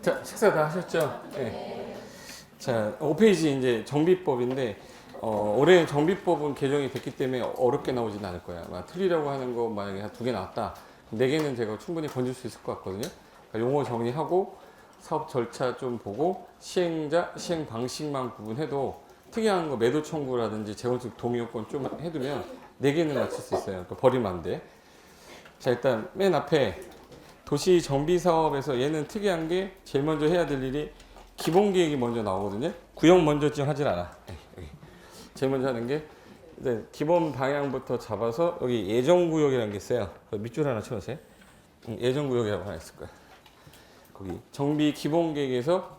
자, 식사 다 하셨죠? 네. 자, 5페이지 이제 정비법인데, 올해 정비법은 개정이 됐기 때문에 어렵게 나오지는 않을 거야. 틀리려고 하는 거 만약에 한 2개 나왔다. 4개는 제가 충분히 건질 수 있을 것 같거든요. 그러니까 용어 정리하고, 사업 절차 좀 보고, 시행자, 시행 방식만 구분해도 특이한 거 매도 청구라든지 재건축 동의요건 좀 해두면 4개는 맞출 수 있어요. 그러니까 버리면 안 돼. 자, 일단 맨 앞에 도시 정비 사업에서 얘는 특이한 게 제일 먼저 해야 될 일이 기본 계획이 먼저 나오거든요. 구역 먼저 지정하진 않아. 여기. 제일 먼저 하는 게 기본 방향부터 잡아서 여기 예정구역이라는 게 있어요. 밑줄 하나 쳐주세요. 예정구역이라고 하나 있을 거야. 거기 정비 기본 계획에서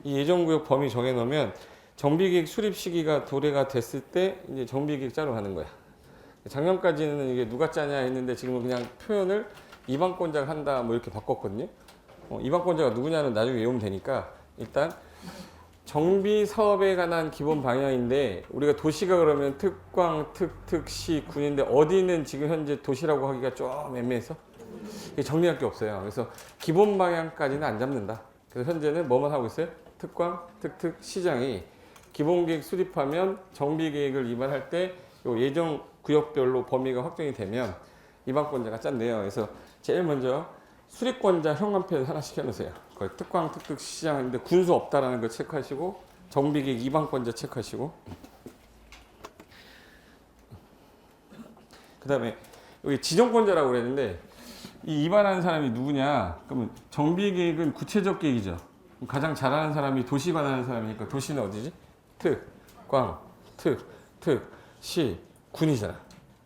이 예정구역 범위 정해놓으면 정비계획 수립 시기가 도래가 됐을 때 이제 정비계획 짜러 가는 거야. 작년까지는 이게 누가 짜냐 했는데 지금은 그냥 표현을 이방권자가 한다 뭐 이렇게 바꿨거든요. 이방권자가 누구냐는 나중에 외우면 되니까 일단 정비 사업에 관한 기본 방향인데 우리가 도시가 그러면 특광, 특시, 군인데 어디는 지금 현재 도시라고 하기가 좀 애매해서 정리할 게 없어요. 그래서 기본 방향까지는 안 잡는다. 그래서 현재는 뭐만 하고 있어요? 특광, 시장이 기본 계획 수립하면 정비 계획을 위반할 때 예정 구역별로 범위가 확정이 되면 이방권자가 짠대요. 그래서 제일 먼저 수립권자 형광펜 하나씩 해놓으세요. 거의 특광, 시장인데 군수 없다라는 거 체크하시고 정비계획 이방권자 체크하시고 그 다음에 여기 지정권자라고 그랬는데 이 위반하는 사람이 누구냐? 그러면 정비계획은 구체적 계획이죠. 가장 잘하는 사람이 도시 관하는 사람이니까 도시는 어디지? 시, 군이잖아.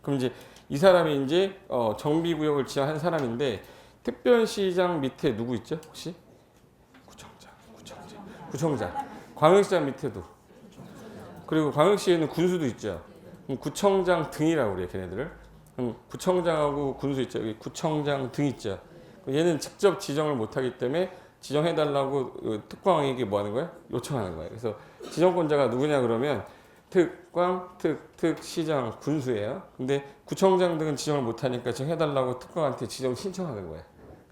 그럼 이제 이 사람이 이제 정비구역을 지정한 사람인데 특별시장 밑에 누구 있죠? 혹시? 구청장. 광역시장 밑에도. 그리고 광역시에는 군수도 있죠. 그럼 구청장 등이라고 그래요, 걔네들을. 그럼 구청장하고 군수 있죠. 여기 구청장 등 있죠. 얘는 직접 지정을 못하기 때문에 지정해달라고 특광에게 뭐 하는 거야? 요청하는 거예요. 그래서 지정권자가 누구냐 그러면 특광, 시장, 군수예요. 근데 구청장 등은 지정을 못하니까 지정해달라고 특광한테 지정 신청하는 거예요.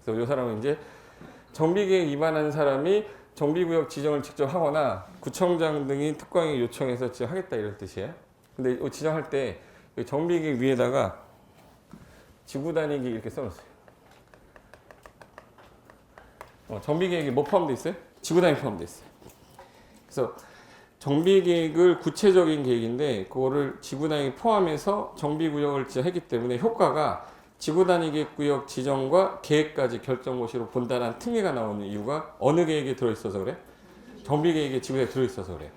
그래서 이 사람은 이제 정비계획 위반한 사람이 정비구역 지정을 직접 하거나 구청장 등이 특광에 요청해서 지정하겠다 이런 뜻이에요. 근데 지정할 때 정비계획 위에다가 지구 다니기 이렇게 써놓으세요. 정비계획이 뭐 포함되어 있어요? 지구 다니기 포함되어 있어요. 그래서 정비계획을 구체적인 계획인데 그거를 지구단위 포함해서 정비구역을 지정했기 때문에 효과가 지구단위 구역 지정과 계획까지 결정고시로 본다는 특례가 나오는 이유가 어느 계획에 들어있어서 그래? 정비계획에 지구단위에 들어있어서 그래.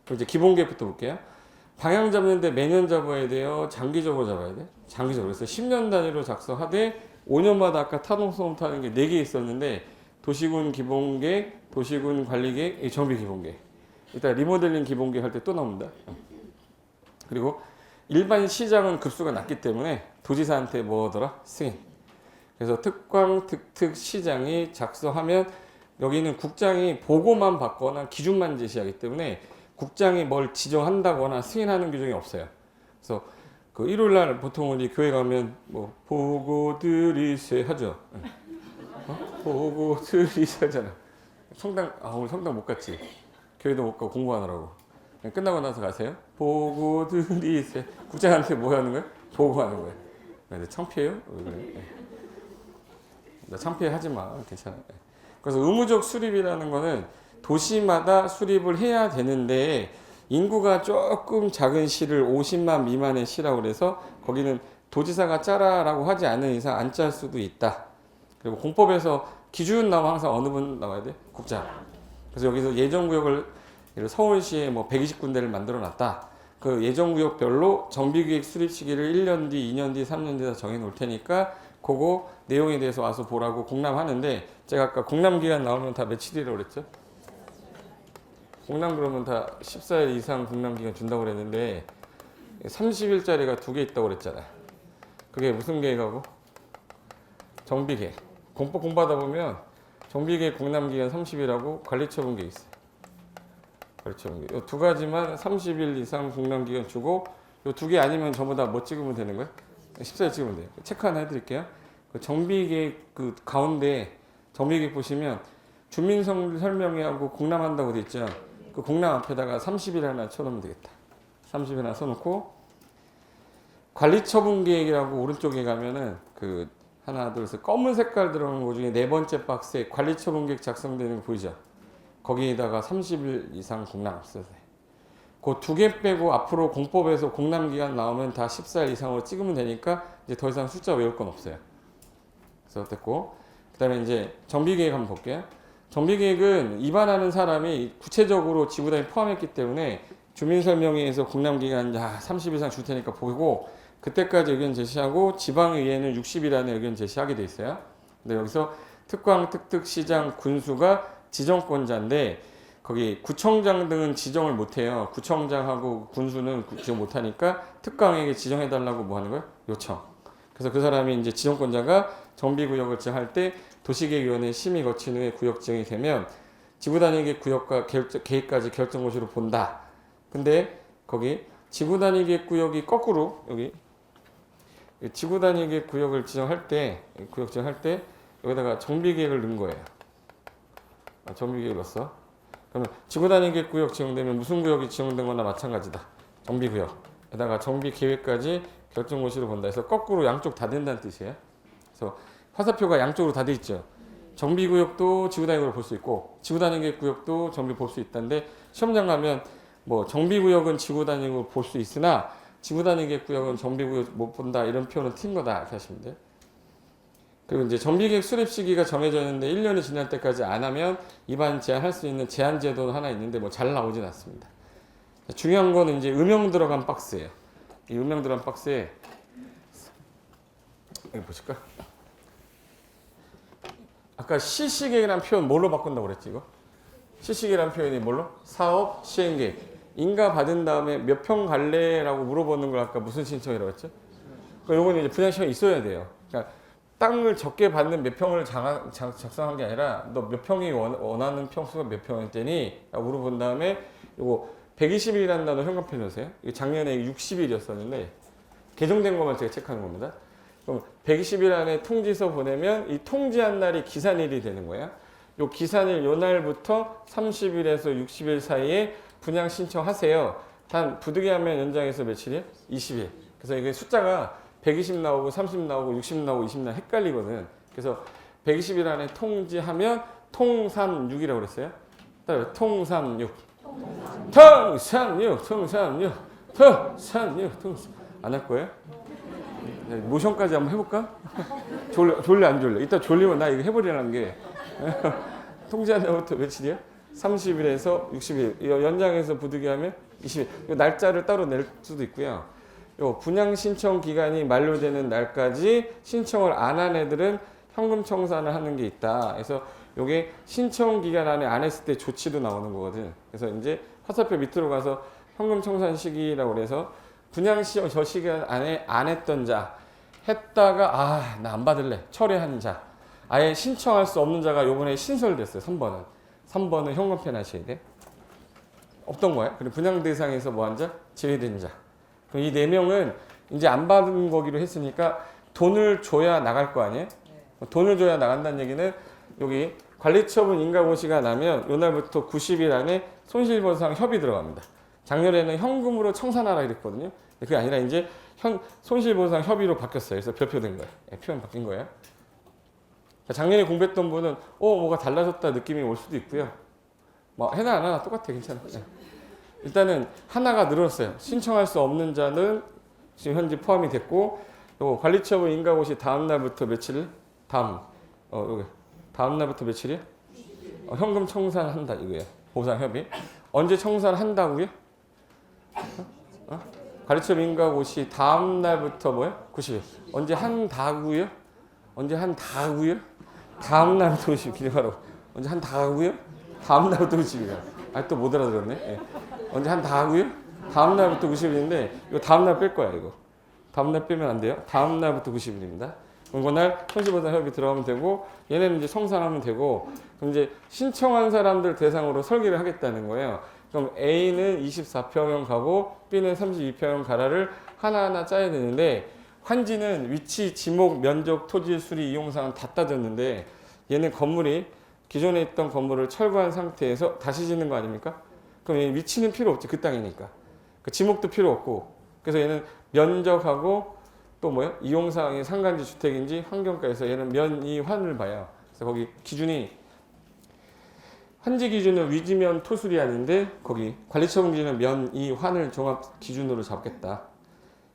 그럼 이제 기본계획부터 볼게요. 방향 잡는데 매년 잡아야 돼요? 장기적으로 잡아야 돼? 장기적으로. 그래서 10년 단위로 작성하되 5년마다 아까 타동성 타는 게 4개 있었는데 도시군 기본계획, 도시군 관리계획, 정비 기본계획. 이따 리모델링 기본계획 할 때 또 나옵니다. 그리고 일반 시장은 급수가 낮기 때문에 도지사한테 뭐더라? 승인. 그래서 특광, 시장이 작성하면 여기는 국장이 보고만 받거나 기준만 제시하기 때문에 국장이 뭘 지정한다거나 승인하는 규정이 없어요. 그래서 그 일요일 날 보통 우리 교회 가면 뭐 보고 드리세 하죠. 보고 드리세 하잖아. 성당 오늘 성당 못 갔지. 교회도 못 가고 공부하느라고. 끝나고 나서 가세요. 보고 드리세. 국장한테 뭐 하는 거야? 보고하는 거야. 근데 창피해요? 나 창피하지 마. 괜찮아. 그래서 의무적 수립이라는 거는 도시마다 수립을 해야 되는데 인구가 조금 작은 시를 50만 미만의 시라고 그래서 거기는 도지사가 짜라라고 하지 않는 이상 안 짤 수도 있다. 그리고 공법에서 기준 나오면 항상 어느 분 나와야 돼? 국장. 그래서 여기서 예정구역을 서울시에 뭐 120군데를 만들어 놨다. 그 예정구역별로 정비계획 수립 시기를 1년 뒤, 2년 뒤, 3년 뒤에 정해 놓을 테니까 그거 내용에 대해서 와서 보라고 공람하는데 제가 아까 공람기간 나오면 다 며칠이라고 그랬죠? 공람 그러면 다 14일 이상 공람기간 준다고 그랬는데 30일짜리가 2개 있다고 그랬잖아요. 그게 무슨 계획하고? 정비계획. 공법 공부하다 보면 정비계획 공람기간 30일하고 관리처분 계획 있어요. 관리처분 계획. 이 2가지만 30일 이상 공람기간 주고 이 2개 아니면 전부 다 뭐 찍으면 되는 거예요? 14일 찍으면 돼요. 체크 하나 해드릴게요. 그 정비계획 그 가운데 정비계획 보시면 주민 설명회하고 공람한다고 돼 있죠. 그 공람 앞에다가 30일 하나 쳐놓으면 되겠다. 30일 하나 써놓고 관리처분 계획이라고 오른쪽에 가면은 그 하나 둘 셋 검은 색깔 들어오는 거 중에 네 번째 박스에 관리처분 계획 작성되는 거 보이죠? 거기에다가 30일 이상 공람 써야 돼. 그 두 개 빼고 앞으로 공법에서 공람 기간 나오면 다 14일 이상으로 찍으면 되니까 이제 더 이상 숫자 외울 건 없어요. 그래서 됐고, 그다음에 이제 정비 계획 한번 볼게요. 정비 계획은 입안하는 사람이 구체적으로 지구단위 포함했기 때문에 주민설명회에서 공람 기간 30일 이상 줄 테니까 보고 그때까지 의견 제시하고 지방의회는 60일 안에 의견 제시하게 돼 있어요. 근데 여기서 특광, 특특, 시장, 군수가 지정권자인데 거기 구청장 등은 지정을 못해요. 구청장하고 군수는 지정 못하니까 특광에게 지정해달라고 뭐 하는 거예요? 요청. 그래서 그 사람이 이제 지정권자가 정비구역을 지정할 때 도시계획위원회 심의 거친 후에 구역 지정이 되면 지구단위계획 구역과 계획까지 결정고시로 본다. 근데 거기 지구단위계획 구역이 거꾸로 여기 지구단위계획 구역을 지정할 때 여기다가 정비계획을 넣은 거예요. 정비계획을 넣었어. 그러면 지구단위계획 구역 지정되면 무슨 구역이 지정된 거나 마찬가지다. 정비구역. 에다가 정비계획까지 결정고시로 본다. 해서 거꾸로 양쪽 다 된다는 뜻이에요. 그래서 화살표가 양쪽으로 다 돼 있죠. 정비구역도 지구단위구역을 볼 수 있고 지구단위계획 구역도 정비 볼 수 있다는데 시험장 가면 뭐 정비구역은 지구단위구역을 볼 수 있으나 지구단위계획 구역은 정비구역 못 본다 이런 표현은 튄 거다 이렇게 하시면 돼요. 그리고 이제 정비계획 수립 시기가 정해져 있는데 1년이 지날 때까지 안 하면 위반 제한할 수 있는 제한 제도는 하나 있는데 뭐 잘 나오진 않습니다. 중요한 거는 이제 음영 들어간 박스예요. 이 음영 들어간 박스에 여기 보실까? 아까 시시계획이라는 표현 뭘로 바꾼다고 그랬지 이거? 시시계획이라는 표현이 뭘로? 사업 시행계획. 인가 받은 다음에 몇 평 갈래라고 물어보는 걸 아까 무슨 신청이라고 했죠? 그러니까 요거는 이제 분양 신청이 있어야 돼요. 그러니까 땅을 적게 받는 몇 평을 작성한 게 아니라 너 몇 평이 원하는 평수가 몇 평일 라고 물어본 다음에 요거 120일이라는 단어 현관편에 넣으세요. 이거 작년에 60일이었었는데 개정된 것만 제가 체크하는 겁니다. 그럼 120일 안에 통지서 보내면 이 통지한 날이 기산일이 되는 거예요. 요 기산일 요 날부터 30일에서 60일 사이에 분양 신청하세요. 단 부득이하면 연장해서 며칠이에요? 20일. 그래서 이게 숫자가 120 나오고 30 나오고 60 나오고 20 나오고 헷갈리거든. 그래서 120일 안에 통지하면 통삼육이라고 그랬어요. 따라요. 통삼육. 안 할 거예요? 모션까지 한번 해볼까? 졸려 안 졸려? 이따 졸리면 나 이거 해버리라는 게. 통지한 날부터 며칠이야? 30일에서 60일. 연장해서 부득이하면 20일. 이 날짜를 따로 낼 수도 있고요. 요 분양 신청 기간이 만료되는 날까지 신청을 안 한 애들은 현금 청산을 하는 게 있다. 그래서 요게 신청 기간 안에 안 했을 때 조치도 나오는 거거든. 그래서 이제 화살표 밑으로 가서 현금 청산 시기라고 그래서 분양 시험 저 시간 안에 안 했던 자, 했다가 나 안 받을래 철회한 자, 아예 신청할 수 없는 자가 요번에 신설됐어요. 3번은 현금편 하셔야 돼. 없던 거야. 그리고 분양 대상에서 뭐한 자? 제외된 자. 그럼 이 4명은 이제 안 받은 거기로 했으니까 돈을 줘야 나갈 거 아니에요? 네. 돈을 줘야 나간다는 얘기는 여기 관리처분 인가고시가 나면 요날부터 90일 안에 손실보상 협의 들어갑니다. 작년에는 현금으로 청산하라 그랬거든요. 그게 아니라 이제 손실보상 협의로 바뀌었어요. 그래서 별표된 거예요. 표현 바뀐 거예요. 작년에 공부했던 분은 뭐가 달라졌다 느낌이 올 수도 있고요. 뭐 해나 안 하나 똑같아. 괜찮아. 일단은 하나가 늘었어요. 신청할 수 없는 자는 지금 현재 포함이 됐고 요 관리처분 인가고시 다음 날부터 며칠? 여기 다음 날부터 며칠이요? 현금 청산한다 이거예요. 보상 협의. 언제 청산한다고요? 관리처분 인가고시 다음 날부터 뭐예요? 90일. 언제 한다고요? 다음 날부터 90일 기대하라고. 언제 한다고요? 다음 날부터 90일. 또 못 알아들었네. 예. 언제 한다고요? 다음 날부터 90일인데 이거 다음 날 뺄 거야 이거. 다음 날 빼면 안 돼요. 다음 날부터 90일입니다. 그럼 그날 손실보상 협의 들어가면 되고 얘네는 이제 청산하면 되고 그럼 이제 신청한 사람들 대상으로 설계를 하겠다는 거예요. 그럼 A는 24평형 가고 B는 32평형 가라를 하나하나 짜야 되는데 환지는 위치, 지목, 면적, 토지, 수리, 이용사항 다 따졌는데 얘는 건물이 기존에 있던 건물을 철거한 상태에서 다시 짓는 거 아닙니까? 그럼 얘 위치는 필요 없지. 그 땅이니까. 그 지목도 필요 없고. 그래서 얘는 면적하고 또 뭐야? 이용사항이 상간지 주택인지 환경가에서 얘는 면이환을 봐요. 그래서 거기 기준이 환지 기준은 위지면 토술이 아닌데 거기 관리처분 기준은 면이환을 종합 기준으로 잡겠다.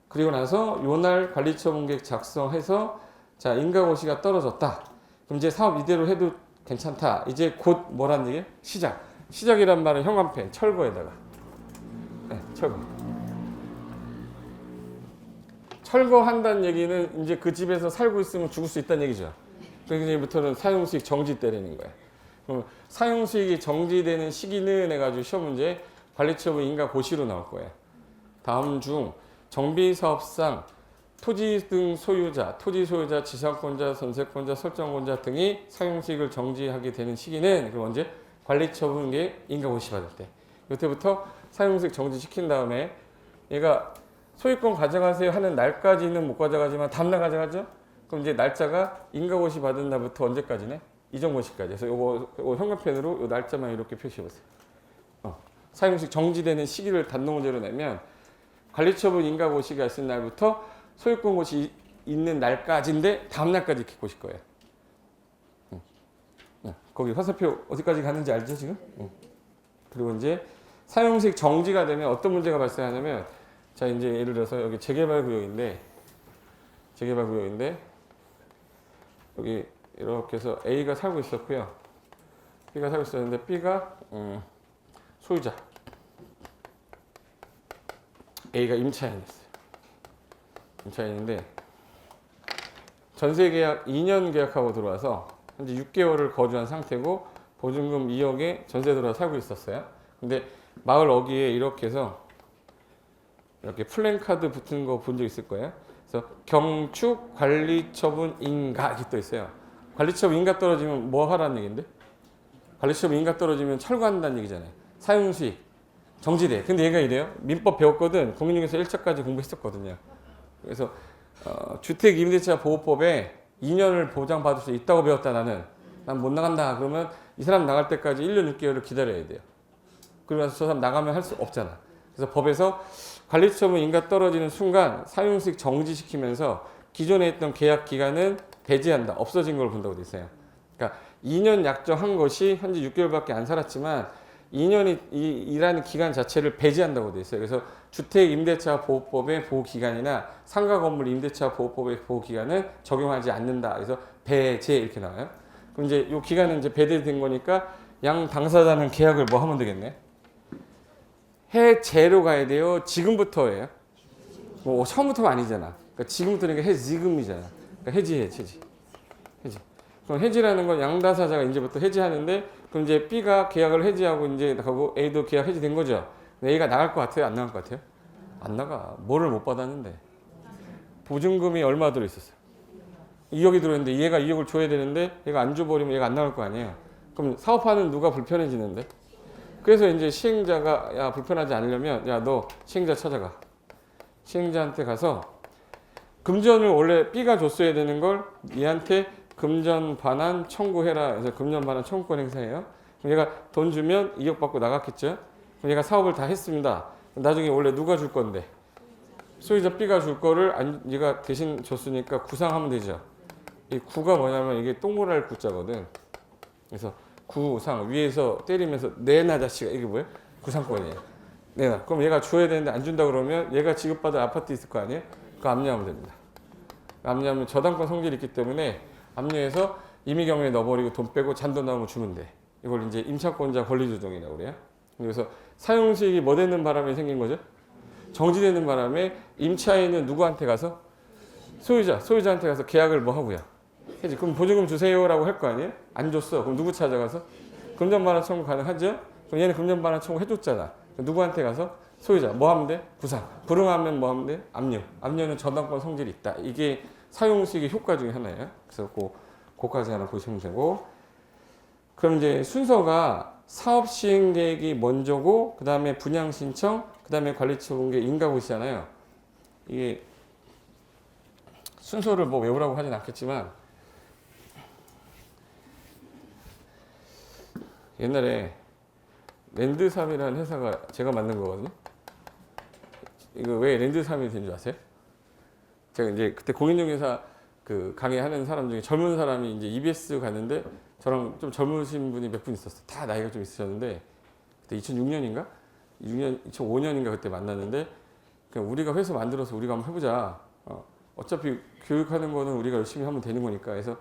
그리고 나서 요날 관리처분 계획 작성해서 자 인가고시가 떨어졌다. 그럼 이제 사업 이대로 해도 괜찮다. 이제 곧 뭐란 얘기예요? 시작. 시작이란 말은 형광펜 철거에다가 네, 철거. 철거한다는 얘기는 이제 그 집에서 살고 있으면 죽을 수 있다는 얘기죠. 그래서 이제부터는 사용수익 정지 때리는 거예요. 그럼 사용수익이 정지되는 시기는 해가지고 시험 문제 관리처분 인가고시로 나올 거예요. 다음 중 정비사업상 토지 등 소유자, 토지 소유자, 지상권자, 전세권자, 설정권자 등이 사용수익을 정지하게 되는 시기는 그럼 언제? 관리처분 계획 인가고시 받을 때. 이때부터 사용수익 정지시킨 다음에 얘가 소유권 가져가세요 하는 날까지는 못 가져가지만 다음날 가져가죠? 그럼 이제 날짜가 인가고시 받은 날부터 언제까지네? 이전고시까지. 그래서 요거 형광펜으로 요 날짜만 이렇게 표시해 보세요. 사용수익 정지되는 시기를 단노문제로 내면 관리처분 인가고시가 있을 날부터 소유권 고시 있는 날까지인데 다음 날까지 이렇게 고실 거예요. 거기 화살표 어디까지 가는지 알죠 지금? 그리고 이제 사용수익 정지가 되면 어떤 문제가 발생하냐면 자 이제 예를 들어서 여기 재개발 구역인데 여기 이렇게 해서 A가 살고 있었고요. B가 살고 있었는데 B가 소유자 A가 임차인이었어요. 임차인인데 전세계약 2년 계약하고 들어와서 현재 6개월을 거주한 상태고 보증금 2억에 전세 들어와 살고 있었어요. 근데 마을 어귀에 이렇게 해서 이렇게 플랜카드 붙은 거 본 적 있을 거예요. 그래서 경축 관리처분 인가 이렇게 또 있어요. 관리처분 인가 떨어지면 뭐 하라는 얘기인데? 관리처분 인가 떨어지면 철거한다는 얘기잖아요. 사용수익 정지돼. 근데 얘가 이래요. 민법 배웠거든. 공인중개사 1차까지 공부했었거든요. 그래서 주택임대차 보호법에 2년을 보장받을 수 있다고 배웠다 나는. 난 못 나간다. 그러면 이 사람 나갈 때까지 1년 6개월을 기다려야 돼요. 그러고 나서 저 사람 나가면 할 수 없잖아. 그래서 법에서 관리처분 인가 떨어지는 순간 사용수익 정지시키면서 기존에 있던 계약 기간은 배제한다. 없어진 걸 본다고 돼 있어요. 그러니까 2년 약정한 것이 현재 6개월밖에 안 살았지만 2년이 일하는 기간 자체를 배제한다고 돼 있어요. 그래서 주택임대차 보호법의 보호기간이나 상가건물 임대차 보호법의 보호기간은 적용하지 않는다. 그래서 배제 이렇게 나와요. 그럼 이제 이 기간은 이제 배제된 거니까 양 당사자는 계약을 뭐 하면 되겠네? 해제로 가야 돼요. 지금부터예요. 뭐 처음부터가 아니잖아. 그러니까 지금부터니까 해지금이잖아. 그러니까 해지. 그럼 해지라는 건 양다사자가 이제부터 해지하는데 그럼 이제 B가 계약을 해지하고 이제 가고 A도 계약 해지된 거죠. A가 나갈 것 같아요? 안 나갈 것 같아요? 안 나가. 뭐를 못 받았는데? 보증금이 얼마 들어 있었어요? 2억이 들어있는데 얘가 2억을 줘야 되는데 얘가 안 줘버리면 얘가 안 나갈 거 아니에요. 그럼 사업하는 누가 불편해지는데? 그래서 이제 시행자가 야 불편하지 않으려면 야 너 시행자 찾아가. 시행자한테 가서 금전을 원래 B가 줬어야 되는 걸 얘한테 금전 반환 청구해라. 그래서 금전 반환 청구권 행사해요. 그럼 얘가 돈 주면 2억 받고 나갔겠죠. 그럼 얘가 사업을 다 했습니다. 나중에 원래 누가 줄 건데? 소유자 B가 줄 거를 얘가 대신 줬으니까 구상하면 되죠. 이 구가 뭐냐면 이게 동그랄 구자거든. 그래서 구상 위에서 때리면서 내놔 자식아 이게 뭐예요? 구상권이에요. 내놔. 그럼 얘가 줘야 되는데 안 준다 그러면 얘가 지급받을 아파트 있을 거 아니에요? 그거 압류하면 됩니다. 압류하면 저당권 성질이 있기 때문에 압류해서 임의경매에 넣어버리고 돈 빼고 잔돈 나오면 주면 돼. 이걸 이제 임차권자 권리조정이라고 그래요. 그래서 사용수익이 뭐 되는 바람에 생긴 거죠? 정지되는 바람에 임차인은 누구한테 가서? 소유자한테 가서 계약을 뭐 하고요? 해지. 그럼 보증금 주세요라고 할 거 아니에요? 안 줬어. 그럼 누구 찾아가서? 금전반환 청구 가능하죠? 그럼 얘는 금전반환 청구 해줬잖아. 누구한테 가서? 소유자. 뭐 하면 돼? 구상. 불응하면 뭐 하면 돼? 압류. 압류는 저당권 성질이 있다. 이게 사용수익의 효과 중에 하나예요. 그래서 그거까지 하나 보시면 되고. 그럼 이제 순서가 사업 시행 계획이 먼저고, 그 다음에 분양 신청, 그 다음에 관리처분계 인가고시잖아요. 이게 순서를 뭐 외우라고 하진 않겠지만, 옛날에 랜드삼이라는 회사가 제가 만든 거거든요. 이거 왜 랜드삼이 된 줄 아세요? 제가 이제 그때 공인중개사 그 강의하는 사람 중에 젊은 사람이 이제 EBS 갔는데 저랑 좀 젊으신 분이 몇 분 있었어요. 다 나이가 좀 있으셨는데 그때 2006년인가? 2005년인가 그때 만났는데 그냥 우리가 회사 만들어서 우리가 한번 해보자. 어차피 교육하는 거는 우리가 열심히 하면 되는 거니까. 그래서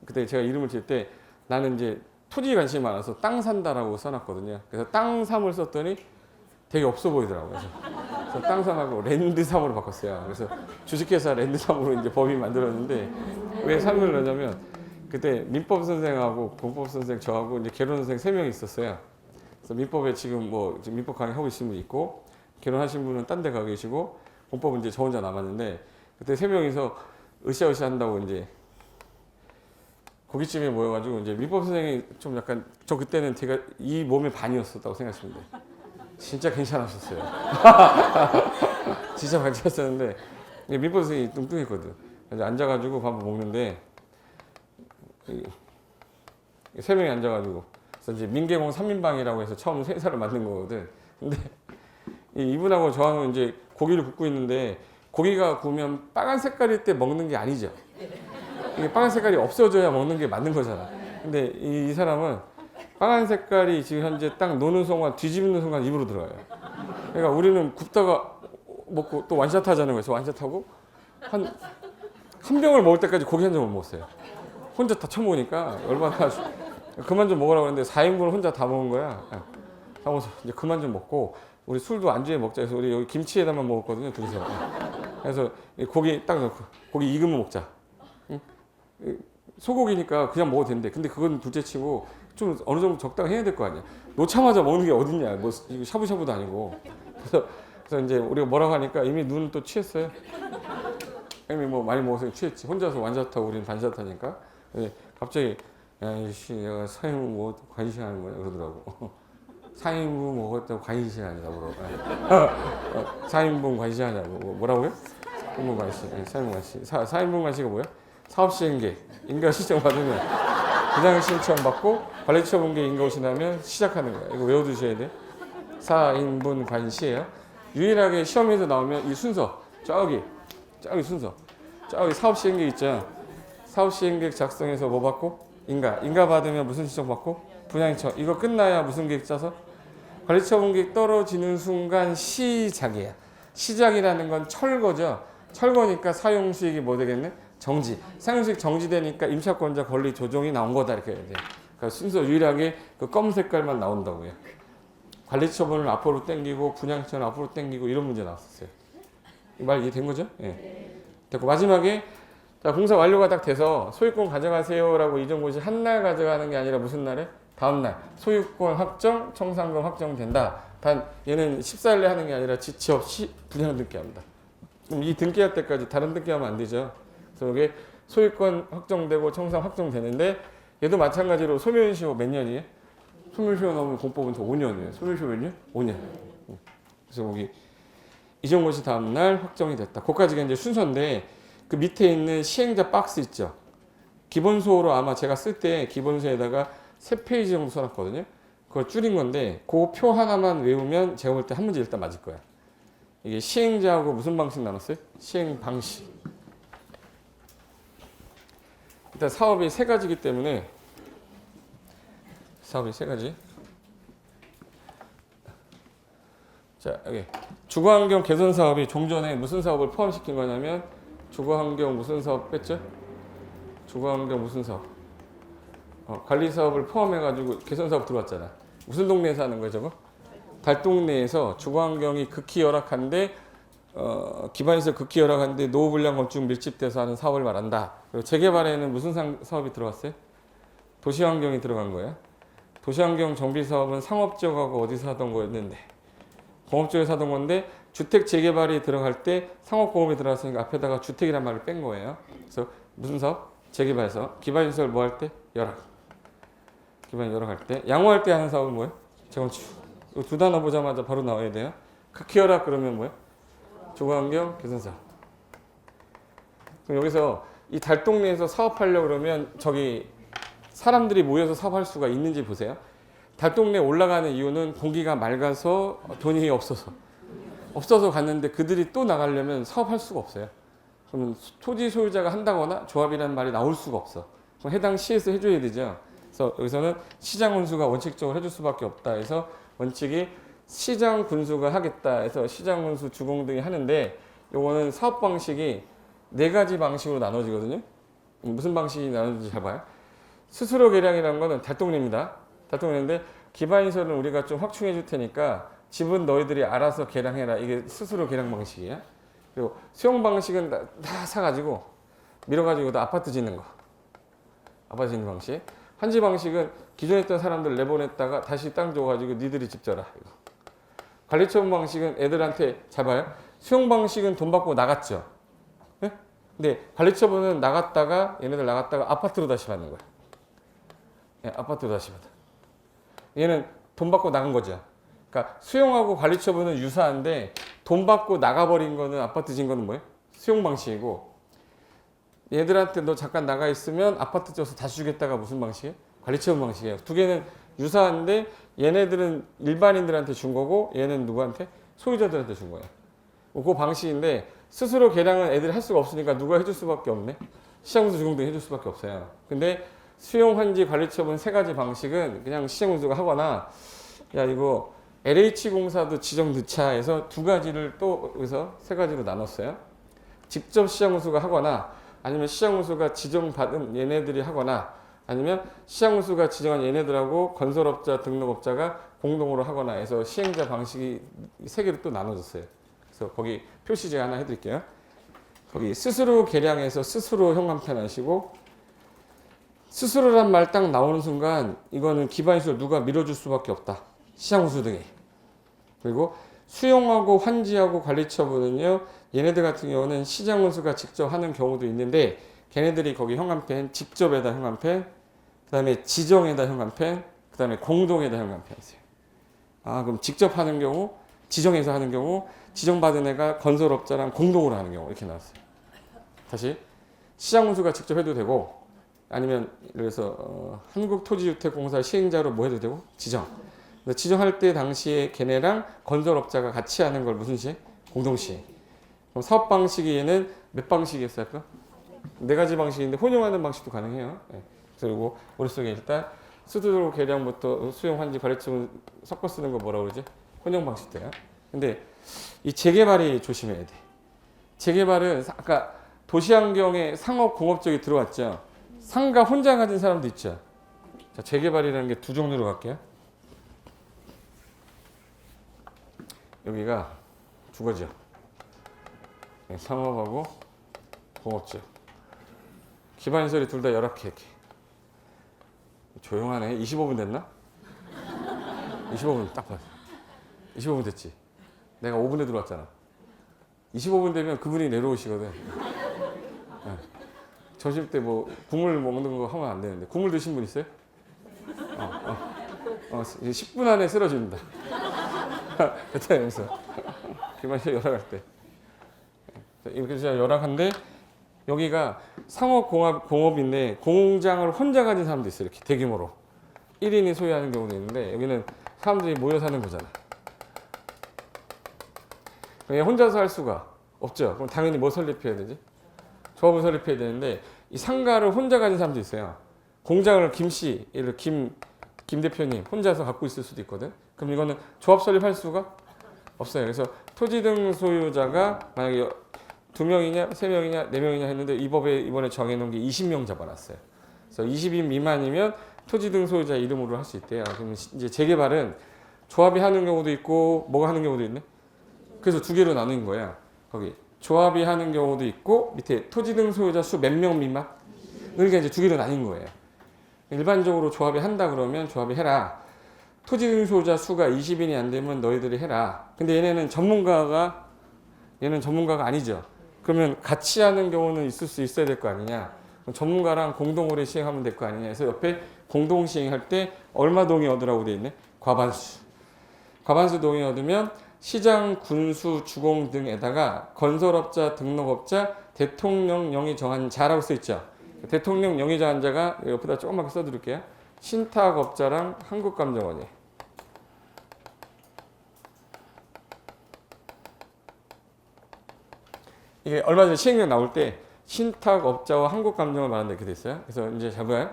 그때 제가 이름을 질 때 나는 이제 토지 관심이 많아서 땅 산다라고 써놨거든요. 그래서 땅삼을 썼더니 되게 없어 보이더라고요. 그래서 땅삼하고 랜드삼으로 바꿨어요. 그래서 주식회사 랜드삼으로 이제 법인 만들었는데 왜 삼을 넣냐면 그때 민법 선생하고 공법 선생 저하고 이제 결혼 선생 3명이 있었어요. 그래서 민법에 지금 민법 강의 하고 계신 분 있고 결혼하신 분은 딴 데 가 계시고 공법은 이제 저 혼자 남았는데 그때 3명이서 으쌰으쌰 한다고 이제 거기쯤에 모여가지고 이제 민법 선생이 좀 약간 저 그때는 제가 이 몸의 반이었었다고 생각하시면 돼요. 진짜 괜찮으셨어요. 진짜 괜찮았었는데 민법 선생이 뚱뚱했거든. 그래서 앉아가지고 밥을 먹는데 3명이 앉아가지고 그래서 이제 민계공 3인방이라고 해서 처음 회사를 만든 거거든. 근데 이분하고 저하고 이제 고기를 굽고 있는데 고기가 구우면 빨간 색깔일 때 먹는 게 아니죠. 이게 빨간 색깔이 없어져야 먹는 게 맞는 거잖아. 근데 이 사람은 빨간 색깔이 지금 현재 딱 노는 순간 뒤집는 순간 입으로 들어가요. 그러니까 우리는 굽다가 먹고 또 완샷 하자는 거예요. 완샷하고 한 병을 먹을 때까지 고기 한 점을 먹었어요. 혼자 다 처먹으니까 얼마나 그만 좀 먹으라고 했는데 4인분을 혼자 다 먹은 거야. 다 먹어서 이제 그만 좀 먹고 우리 술도 안주에 먹자 해서 우리 여기 김치에다만 먹었거든요. 둘이서. 그래서 고기 딱 넣고 고기 익으면 먹자. 소고기니까 그냥 먹어도 된대. 근데 그건 둘째 치고 좀 어느 정도 적당히 해야 될 거 아니야. 놓자마자 먹는 게 어딨냐. 뭐 샤브샤브도 아니고. 그래서 이제 우리가 뭐라고 하니까 이미 눈은 또 취했어요. 이미 뭐 많이 먹어서 취했지. 혼자서 완샷하고 우리는 반샷하니까. 갑자기 야이씨 내가 4인분 뭐 관시하는 거야 그러더라고. 4인분 먹었다고 관시하냐고 그러고. 4인분 관시하냐고. 뭐라고요? 4인분 관시. 4인분 관시. 4인분 관시가 뭐야? 사업시행계. 인가 신청 받으면 부당 신청 받고 관리처분계 인가 오신다면 시작하는 거야. 이거 외워두셔야 돼. 4인분 관시예요. 유일하게 시험에서 나오면 이 순서 저기 순서 저기 사업시행계 있죠. 사업시행계획 작성해서 뭐 받고 인가 받으면 무슨 신청 받고 분양신청 이거 끝나야 무슨 계획 짜서 관리처분계획 떨어지는 순간 시작이야. 시작이라는 건 철거죠. 철거니까 사용수익이 뭐 되겠네? 정지. 사용수익 정지되니까 임차권자 권리 조정이 나온 거다 이렇게 해야 돼. 그러니까 순서 유일하게 그 검은 색깔만 나온다고요. 관리처분을 앞으로 당기고 분양신청을 앞으로 당기고 이런 문제 나왔었어요. 말 이해된 거죠? 예. 됐고 마지막에 자 공사 완료가 딱 돼서 소유권 가져가세요라고 이전고시 한 날 가져가는 게 아니라 무슨 날에? 다음 날 소유권 확정, 청산금 확정된다. 단 얘는 14일에 하는 게 아니라 지체 없이 분양 등기합니다. 그럼 이 등기할 때까지 다른 등기하면 안 되죠. 그래서 이게 소유권 확정되고 청산 확정되는데 얘도 마찬가지로 소멸시효 몇 년이에요? 소멸시효 나오면 공법은 더 5년이에요. 소멸시효 몇 년? 5년. 그래서 여기 이전고시 다음 날 확정이 됐다. 그까지가 이제 순서인데 그 밑에 있는 시행자 박스 있죠. 기본소로 아마 제가 쓸 때 기본소에다가 3페이지 정도 써놨거든요. 그걸 줄인 건데 그 표 하나만 외우면 제가 볼 때 한 문제 일단 맞을 거야. 이게 시행자하고 무슨 방식 나눴어요? 시행 방식. 일단 사업이 3가지이기 때문에 사업이 3가지. 자 여기 주거환경 개선 사업이 종전에 무슨 사업을 포함시킨 거냐면 주거환경 무슨 사업 뺐죠? 주거환경 무슨 사업? 관리 사업을 포함해가지고 개선 사업 들어왔잖아. 무슨 동네에서 하는 거야 저거? 달동네에서 주거환경이 극히 열악한데 기반시설 극히 열악한데 노후불량 건축 밀집돼서 하는 사업을 말한다. 그리고 재개발에는 무슨 사업이 들어갔어요? 도시환경이 들어간 거예요. 도시환경 정비 사업은 상업지역하고 어디서 하던 거였는데 공업지역에서 하던 건데 주택 재개발이 들어갈 때 상업공업이 들어갔으니까 앞에다가 주택이란 말을 뺀 거예요. 그래서 무슨 사업? 재개발 사업. 기반시설 뭐 할 때? 열악. 기반 열악할 때. 양호할 때 하는 사업은 뭐예요? 재건축. 이 두 단어 보자마자 바로 나와야 돼요. 극히 열악 그러면 뭐예요? 주거환경 개선 사업. 그럼 여기서 이 달동네에서 사업하려고 그러면 저기 사람들이 모여서 사업할 수가 있는지 보세요. 달동네에 올라가는 이유는 공기가 맑아서 돈이 없어서 갔는데 그들이 또 나가려면 사업할 수가 없어요. 그러면 토지 소유자가 한다거나 조합이라는 말이 나올 수가 없어. 그럼 해당 시에서 해줘야 되죠. 그래서 여기서는 시장 군수가 원칙적으로 해줄 수밖에 없다 해서 원칙이 시장 군수가 하겠다 해서 시장 군수 주공 등이 하는데 요거는 사업 방식이 네 가지 방식으로 나눠지거든요. 무슨 방식이 나눠지는지 잘 봐요. 스스로 계량이라는 거는 달동네입니다. 달동네인데 기반시설은 우리가 좀 확충해 줄 테니까 집은 너희들이 알아서 계량해라. 이게 스스로 계량 방식이야. 그리고 수용 방식은 다 사가지고 밀어가지고 아파트 짓는 거. 아파트 짓는 방식. 환지 방식은 기존에 있던 사람들 내보냈다가 다시 땅 줘가지고 니들이 집 져라. 이거. 관리처분 방식은 애들한테 잡아요. 수용 방식은 돈 받고 나갔죠. 네? 근데 관리처분은 얘네들 나갔다가 아파트로 다시 받는 거야. 네, 아파트로 다시 받아. 얘는 돈 받고 나간 거죠. 그러니까 수용하고 관리처분은 유사한데 돈 받고 나가버린 거는 아파트 진 거는 뭐예요? 수용 방식이고 얘들한테 너 잠깐 나가 있으면 아파트 줘서 다시 주겠다가 무슨 방식이에요? 관리처분 방식이에요. 두 개는 유사한데 얘네들은 일반인들한테 준 거고 얘는 누구한테? 소유자들한테 준 거예요. 그 방식인데 스스로 계량은 애들이 할 수가 없으니까 누가 해줄 수밖에 없네. 시장군수 주공 등이 해줄 수밖에 없어요. 근데 수용, 환지, 관리처분 세 가지 방식은 그냥 시장군수가 하거나 야 이거 LH공사도 지정 넣자 해서 두 가지를 또 여기서 세 가지로 나눴어요. 직접 시장군수가 하거나 아니면 시장군수가 지정받은 얘네들이 하거나 아니면 시장군수가 지정한 얘네들하고 건설업자, 등록업자가 공동으로 하거나 해서 시행자 방식이 세 개로 또 나눠졌어요. 그래서 거기 표시 제가 하나 해드릴게요. 거기 스스로 계량해서 스스로 현관펜 하시고 스스로란 말 딱 나오는 순간 이거는 기반시설 누가 밀어줄 수밖에 없다. 시장군수 등이. 그리고 수용하고 환지하고 관리처분은요. 얘네들 같은 경우는 시장군수가 직접 하는 경우도 있는데 걔네들이 거기 현관펜, 직접에다 현관펜, 그 다음에 지정에다 현관펜, 그 다음에 공동에다 현관펜 하세요. 아 그럼 직접 하는 경우, 지정해서 하는 경우, 지정받은 애가 건설업자랑 공동으로 하는 경우 이렇게 나왔어요. 다시 시장군수가 직접 해도 되고 아니면 그래서 한국토지주택공사 시행자로 뭐 해도 되고 지정. 지정할 때 당시에 걔네랑 건설업자가 같이 하는 걸 무슨 시행? 공동시행. 그럼 사업 방식이 얘는 몇 방식이었어요? 아까? 네 가지 방식인데 혼용하는 방식도 가능해요. 네. 그래서 이거 머릿속에 일단 스스로 계량부터 수용, 환지, 관리처분 섞어 쓰는 거 뭐라고 그러지? 혼용 방식 돼요. 근데 이 재개발이 조심해야 돼. 재개발은 아까 도시환경에 상업공업 쪽이 들어왔죠. 상가 혼자 가진 사람도 있죠. 자, 재개발이라는 게 두 종류로 갈게요. 여기가 두 가지요. 상업하고 공업지역. 기반시설이 둘 다 열악해. 이렇게. 조용하네. 25분 됐나? 25분 딱 봤어. 25분 됐지. 내가 5분에 들어왔잖아. 25분 되면 그분이 내려오시거든. 네. 점심 때 뭐 국물 먹는 거 하면 안 되는데 국물 드신 분 있어요? 10분 안에 쓰러집니다. 그래서 기반시설 열악할 때 이렇게 진짜 열악한데 여기가 상업공업인데 공장을 혼자 가진 사람도 있어요. 이렇게 대규모로 1인이 소유하는 경우도 있는데 여기는 사람들이 모여 사는 거잖아. 혼자서 할 수가 없죠. 그럼 당연히 뭐 설립해야 되지? 조합을 설립해야 되는데 이 상가를 혼자 가진 사람도 있어요. 공장을 김씨, 예를 김 대표님 혼자서 갖고 있을 수도 있거든. 그럼 이거는 조합 설립할 수가 없어요. 그래서 토지 등 소유자가 만약에 2명이냐, 3명이냐, 4명이냐 했는데 이 법에 이번에 정해놓은 게 20명 잡아놨어요. 그래서 20인 미만이면 토지 등 소유자 이름으로 할 수 있대요. 그러면 이제 재개발은 조합이 하는 경우도 있고 뭐가 하는 경우도 있네. 그래서 두 개로 나눈 거예요. 거기 조합이 하는 경우도 있고 밑에 토지 등 소유자 수 몇 명 미만. 그러니까 이제 두 개로 나뉜 거예요. 일반적으로 조합이 한다 그러면 조합이 해라. 토지 등 소유자 수가 20인이 안 되면 너희들이 해라. 근데 얘는 전문가가 아니죠. 그러면 같이 하는 경우는 있을 수 있어야 될 거 아니냐. 전문가랑 공동으로 시행하면 될 거 아니냐. 그래서 옆에 공동 시행할 때 얼마 동의 얻으라고 돼 있네. 과반수. 과반수 동의 얻으면 시장, 군수, 주공 등에다가 건설업자, 등록업자, 대통령령이 정한 자라고 써 있죠. 대통령령이 정한 자가 옆에다 조그맣게 써드릴게요. 신탁업자랑 한국감정원이. 이게 얼마 전에 시행령 나올 때 신탁업자와 한국감정을 말한다 이렇게 돼 있어요. 그래서 이제 잘 봐요.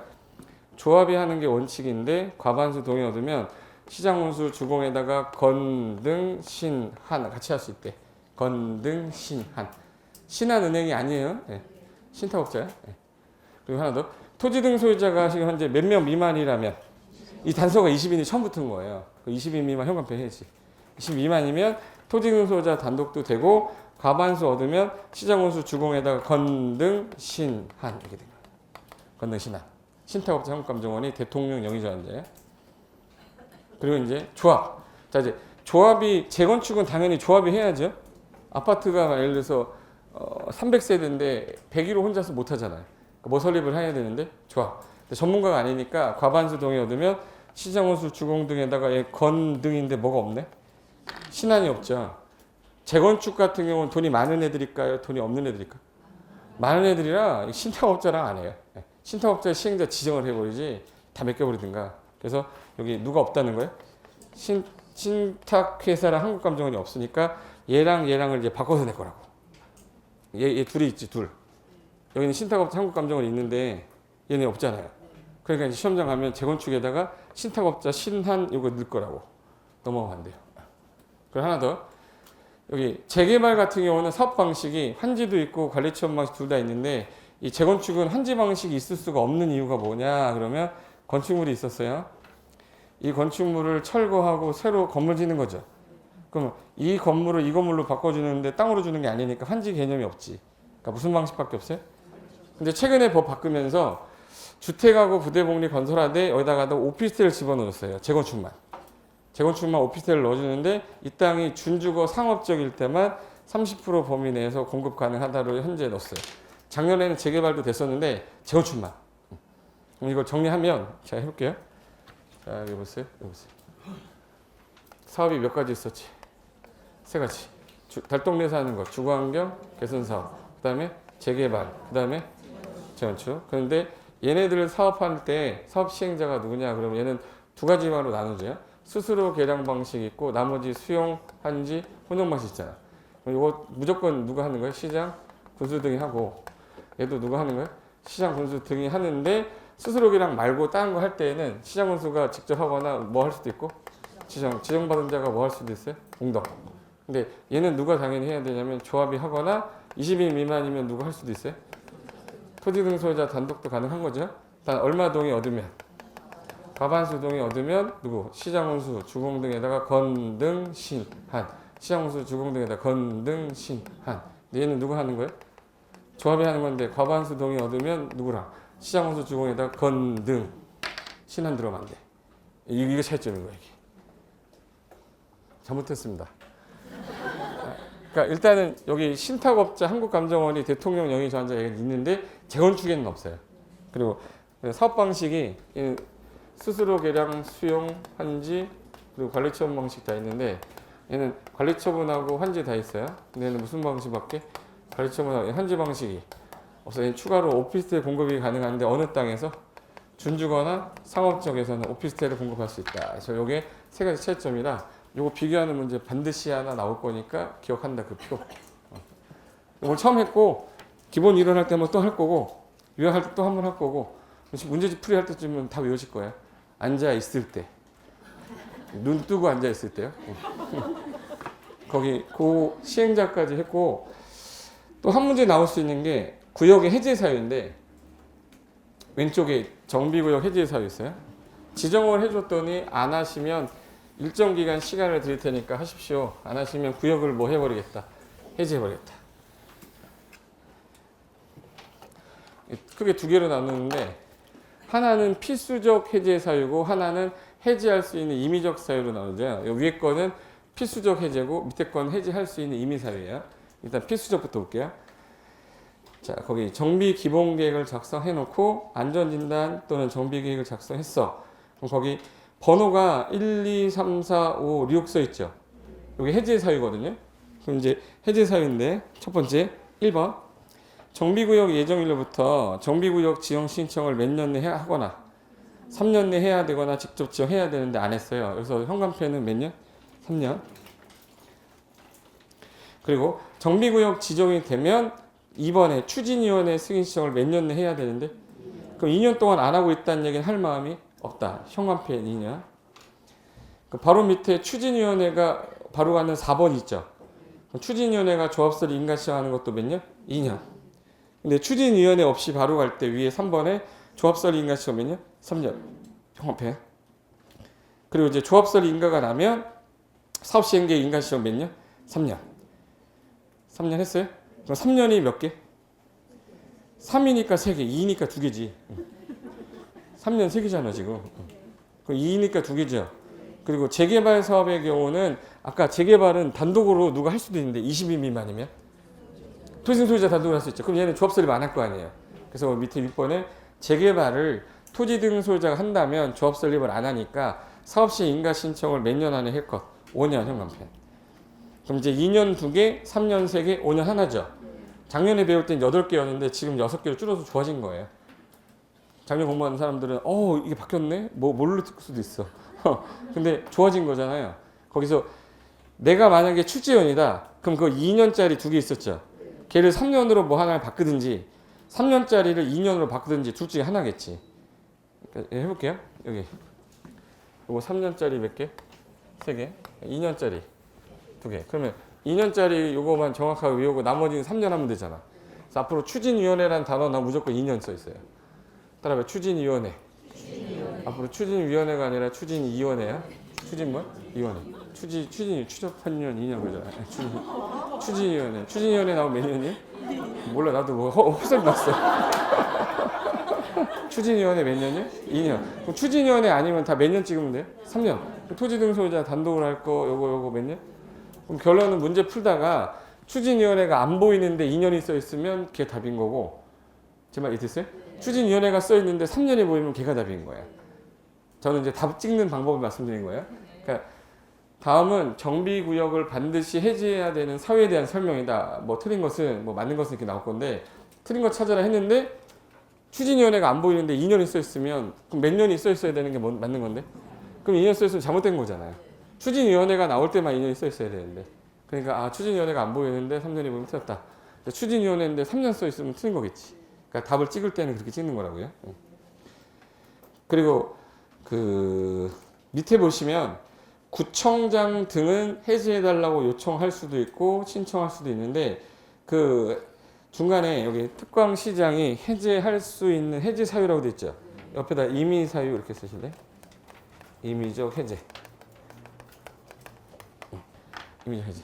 조합이 하는 게 원칙인데 과반수 동의 얻으면 시장원수 주공에다가 건등 신한 같이 할 수 있대. 건등 신한. 신한은행이 아니에요. 네. 신탁업자야. 네. 그리고 하나 더. 토지 등 소유자가 지금 현재 몇 명 미만이라면 이 단서가 20인이 처음 붙은 거예요. 20인 미만 현관표 해야지. 20 미만이면 토지 등 소유자 단독도 되고 과반수 얻으면 시장원수 주공에다가 건등 신한 이렇게 된 거예요. 건등 신한. 신탁업자 한국감정원이 대통령 영의조한자예요. 그리고 이제 조합. 자 이제 조합이 재건축은 당연히 조합이 해야죠. 아파트가 예를 들어서 300세대인데 101호 혼자서 못 하잖아요. 뭐 설립을 해야 되는데 조합. 전문가가 아니니까 과반수 동의 얻으면 시장원수 주공 등에다가 건등인데 뭐가 없네? 신한이 없죠. 재건축 같은 경우는 돈이 많은 애들일까요? 돈이 없는 애들일까? 많은 애들이라 신탁업자랑 안 해요. 신탁업자 시행자 지정을 해버리지 다 맡겨버리든가. 그래서 여기 누가 없다는 거예요? 신탁회사랑 한국감정원이 없으니까 얘랑을 이제 바꿔서 낼 거라고. 얘 둘이 있지, 둘. 여기는 신탁업자 한국감정원이 있는데 얘네 없잖아요. 그러니까 이제 시험장 가면 재건축에다가 신탁업자 신한 이거 넣을 거라고. 넘어가면 안 돼요. 그리고 하나 더. 여기 재개발 같은 경우는 사업 방식이 환지도 있고 관리처분 방식 둘 다 있는데 이 재건축은 환지 방식이 있을 수가 없는 이유가 뭐냐 그러면 건축물이 있었어요. 이 건축물을 철거하고 새로 건물 짓는 거죠. 그럼 이 건물을 이 건물로 바꿔주는데 땅으로 주는 게 아니니까 환지 개념이 없지. 그러니까 무슨 방식밖에 없어요? 근데 최근에 법 바꾸면서 주택하고 부대복리 건설하되 여기다가 오피스텔을 집어넣었어요. 재건축만 오피스텔을 넣어주는데 이 땅이 준주거 상업적일 때만 30% 범위 내에서 공급 가능하다로 현재 넣었어요. 작년에는 재개발도 됐었는데 재건축만. 그럼 이걸 정리하면 제가 해볼게요. 자 여기 보세요. 사업이 몇 가지 있었지? 세 가지. 달동네에서 하는 거, 주거환경 개선사업, 그 다음에 재개발, 그 다음에 재건축. 그런데 얘네들을 사업할 때 사업 시행자가 누구냐? 그러면 얘는 두 가지로 나누죠. 스스로 계량 방식이 있고 나머지 수용, 한지, 혼용 방식 있잖아. 이거 무조건 누가 하는 거예요? 시장, 군수 등이 하고 얘도 누가 하는 거예요? 시장, 군수 등이 하는데 스스로 계량 말고 다른 거 할 때에는 시장, 군수가 직접 하거나 뭐 할 수도 있고 지정받은 자가 뭐 할 수도 있어요? 공동. 근데 얘는 누가 당연히 해야 되냐면 조합이 하거나 20인 미만이면 누가 할 수도 있어요? 토지 등 소유자 단독도 가능한 거죠. 단 얼마 동의 얻으면 과반수 동의 얻으면 누구? 시장원수 주공 등에다가 건등 신한. 시장원수 주공 등에다가 건등 신한. 얘는 누가 하는 거예요? 조합이 하는 건데 과반수 동의 얻으면 누구랑? 시장원수 주공에다가 건등 신한 들어가면 안 돼. 이게 차이점인 거예요. 이게. 잘못했습니다. 그러니까 일단은 여기 신탁업자 한국감정원이 대통령 영의조한자 얘기가 있는데 재건축에는 없어요. 그리고 사업 방식이 스스로 계량, 수용, 환지, 그리고 관리처분 방식 다 있는데 얘는 관리처분하고 환지 다 있어요. 근데 얘는 무슨 방식밖에? 관리처분하고 환지 방식이 없어요. 추가로 오피스텔 공급이 가능한데 어느 땅에서? 준주거나 상업적에서는 오피스텔을 공급할 수 있다. 그래서 이게 세 가지 차이점이라 이거 비교하는 문제 반드시 하나 나올 거니까 기억한다 그 표. 이걸 처음 했고 기본 이론할 때 한번 또 할 거고 유형할 때 또 한 번 할 거고 문제집 풀이할 때쯤은 다 외우실 거예요. 앉아 있을 때, 눈 뜨고 앉아 있을 때요. 거기 그 시행자까지 했고 또 한 문제 나올 수 있는 게 구역의 해제 사유인데 왼쪽에 정비구역 해제 사유 있어요. 지정을 해줬더니 안 하시면 일정 기간 시간을 드릴 테니까 하십시오. 안 하시면 구역을 뭐 해버리겠다. 해제해버리겠다. 크게 두 개로 나누는데 하나는 필수적 해제 사유고 하나는 해제할 수 있는 임의적 사유로 나누죠. 위에 거는 필수적 해제고 밑에 거는 해제할 수 있는 임의 사유예요. 일단 필수적부터 볼게요. 자, 거기 정비 기본 계획을 작성해 놓고 안전 진단 또는 정비 계획을 작성했어. 그럼 거기 번호가 1, 2, 3, 4, 5, 6 써 있죠. 여기 해제 사유거든요. 그럼 이제 해제 사유인데 첫 번째 1번 정비구역 예정일로부터 정비구역 지정 신청을 몇 년 내에 하거나 3년 내 해야 되거나 직접 지정해야 되는데 안 했어요. 그래서 현관패는 몇 년? 3년. 그리고 정비구역 지정이 되면 이번에 추진위원회 승인 시정을 몇 년 내 해야 되는데 그럼 2년 동안 안 하고 있다는 얘기는 할 마음이 없다. 현관패 2년. 바로 밑에 추진위원회가 바로 가는 4번 있죠. 추진위원회가 조합설 인가 시정하는 것도 몇 년? 2년. 근데 추진위원회 없이 바로 갈 때 위에 3번에 조합설 인가 시정 몇 년? 3년. 현관패. 그리고 이제 조합설 인가가 나면 사업시행계 인가 시정 몇 년? 3년. 3년 했어요? 그럼 3년이 몇 개? 3이니까 3개, 2니까 2개지. 3년 3개잖아 지금. 그럼 2니까 2개죠. 그리고 재개발 사업의 경우는 아까 재개발은 단독으로 누가 할 수도 있는데 20인 미만이면 토지 소유자 단독으로 할 수 있죠. 그럼 얘는 조합 설립 안 할 거 아니에요. 그래서 밑에 6번에 재개발을 토지 등 소유자가 한다면 조합 설립을 안 하니까 사업시 인가 신청을 몇 년 안에 할 것? 5년 현관패. 그럼 이제 2년 2개, 3년 3개, 5년 하나죠. 작년에 배울 땐 8개였는데 지금 6개로 줄어서 좋아진 거예요. 작년 공부하는 사람들은 이게 바뀌었네? 뭘로 듣을 수도 있어. 근데 좋아진 거잖아요. 거기서 내가 만약에 출제원이다. 그럼 그거 2년짜리 2개 있었죠. 걔를 3년으로 뭐 하나를 바꾸든지 3년짜리를 2년으로 바꾸든지 둘 중에 하나겠지. 그러니까 해볼게요. 여기 이거 3년짜리 몇 개? 3개. 2년짜리 2개. 그러면 2년짜리 요거만 정확하게 외우고 나머지는 3년 하면 되잖아. 그래서 앞으로 추진위원회라는 단어는 무조건 2년 써 있어요. 따라봐. 추진위원회. 앞으로 추진위원회가 아니라 추진위원회야. 추진 뭐야? 위원회. 추적한 년 2년 그러잖아. 추진위원회. 추진위원회 나오면 몇 년이야? 몰라. 나도 뭐 헛소리 났어. 추진위원회 몇 년이야? 2년. 그럼 추진위원회 아니면 다 몇 년 찍으면 돼요? 3년. 토지 등 소유자 단독으로 할 거 요거 몇 년? 그럼 결론은 문제 풀다가 추진위원회가 안 보이는데 2년이 써 있으면 그게 답인 거고. 제 말 이해됐어요? 추진위원회가 써 있는데 3년이 보이면 걔가 답인 거예요. 저는 이제 답 찍는 방법을 말씀드린 거예요. 그러니까 다음은 정비구역을 반드시 해지해야 되는 사유에 대한 설명이다. 뭐 틀린 것은 뭐 맞는 것은 이렇게 나올 건데 틀린 거 찾아라 했는데 추진위원회가 안 보이는데 2년이 써 있으면 그럼 몇 년이 써 있어야 되는 게 맞는 건데 그럼 2년 써 있으면 잘못된 거잖아요. 추진위원회가 나올 때만 2년이 써 있어야 되는데 그러니까 추진위원회가 안 보이는데 3년이 보면 틀렸다. 추진위원회인데 3년 써 있으면 틀린 거겠지. 그러니까 답을 찍을 때는 그렇게 찍는 거라고요. 그리고 그 밑에 보시면 구청장 등은 해지해달라고 요청할 수도 있고 신청할 수도 있는데 그 중간에 여기 특광시장이 해제할 수 있는 해제 사유라고 되어 있죠. 옆에다 임의 사유 이렇게 쓰실래요? 임의적 해제. 임의적 해제.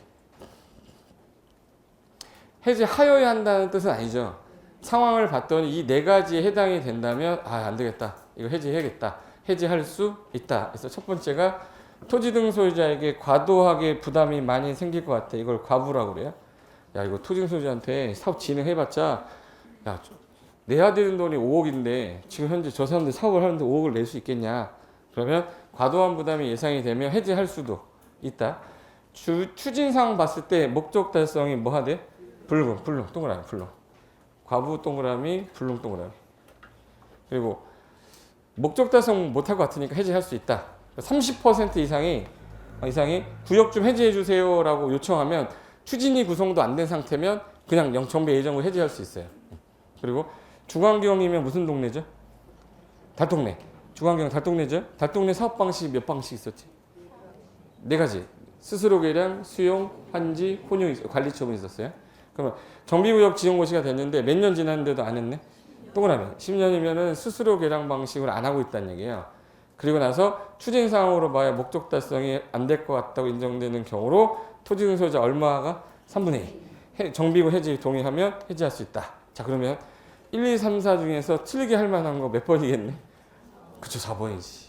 해제하여야 한다는 뜻은 아니죠. 상황을 봤더니 이 네 가지에 해당이 된다면 안 되겠다. 이거 해제해야겠다. 해제할 수 있다. 그래서 첫 번째가 토지 등 소유자에게 과도하게 부담이 많이 생길 것 같아. 이걸 과부라고 그래요. 야 이거 토지 등 소유자한테 사업 진행해봤자 야 내야 되는 돈이 5억인데 지금 현재 저 사람들 사업을 하는데 5억을 낼 수 있겠냐. 그러면 과도한 부담이 예상이 되면 해제할 수도 있다. 추진상 봤을 때 목적 달성이 뭐 하대? 불능 동그라미 불능. 과부 동그라미 불능 동그라미. 그리고 목적 달성 못할 것 같으니까 해제할 수 있다. 30% 이상이 구역 좀 해제해 주세요라고 요청하면 추진이 구성도 안 된 상태면 그냥 정비 예정으로 해제할 수 있어요. 그리고 중앙경이면 무슨 동네죠? 달동네. 중앙경 달동네죠? 달동네 사업 방식이 몇 방식 있었지? 4가지. 스스로 계량, 수용, 환지, 혼용 관리 처분 있었어요. 그러면 정비구역 지정고시가 됐는데 몇 년 지났는데도 안 했네? 동그라미. 10년이면은 스스로 계량 방식을 안 하고 있다는 얘기예요. 그리고 나서 추진상으로 봐야 목적 달성이 안 될 것 같다고 인정되는 경우로 토지 등 소유자 얼마가 3분의 2. 정비구 해지 동의하면 해지할 수 있다. 자 그러면 1, 2, 3, 4 중에서 틀리게 할 만한 거 몇 번이겠네? 그쵸 4번이지.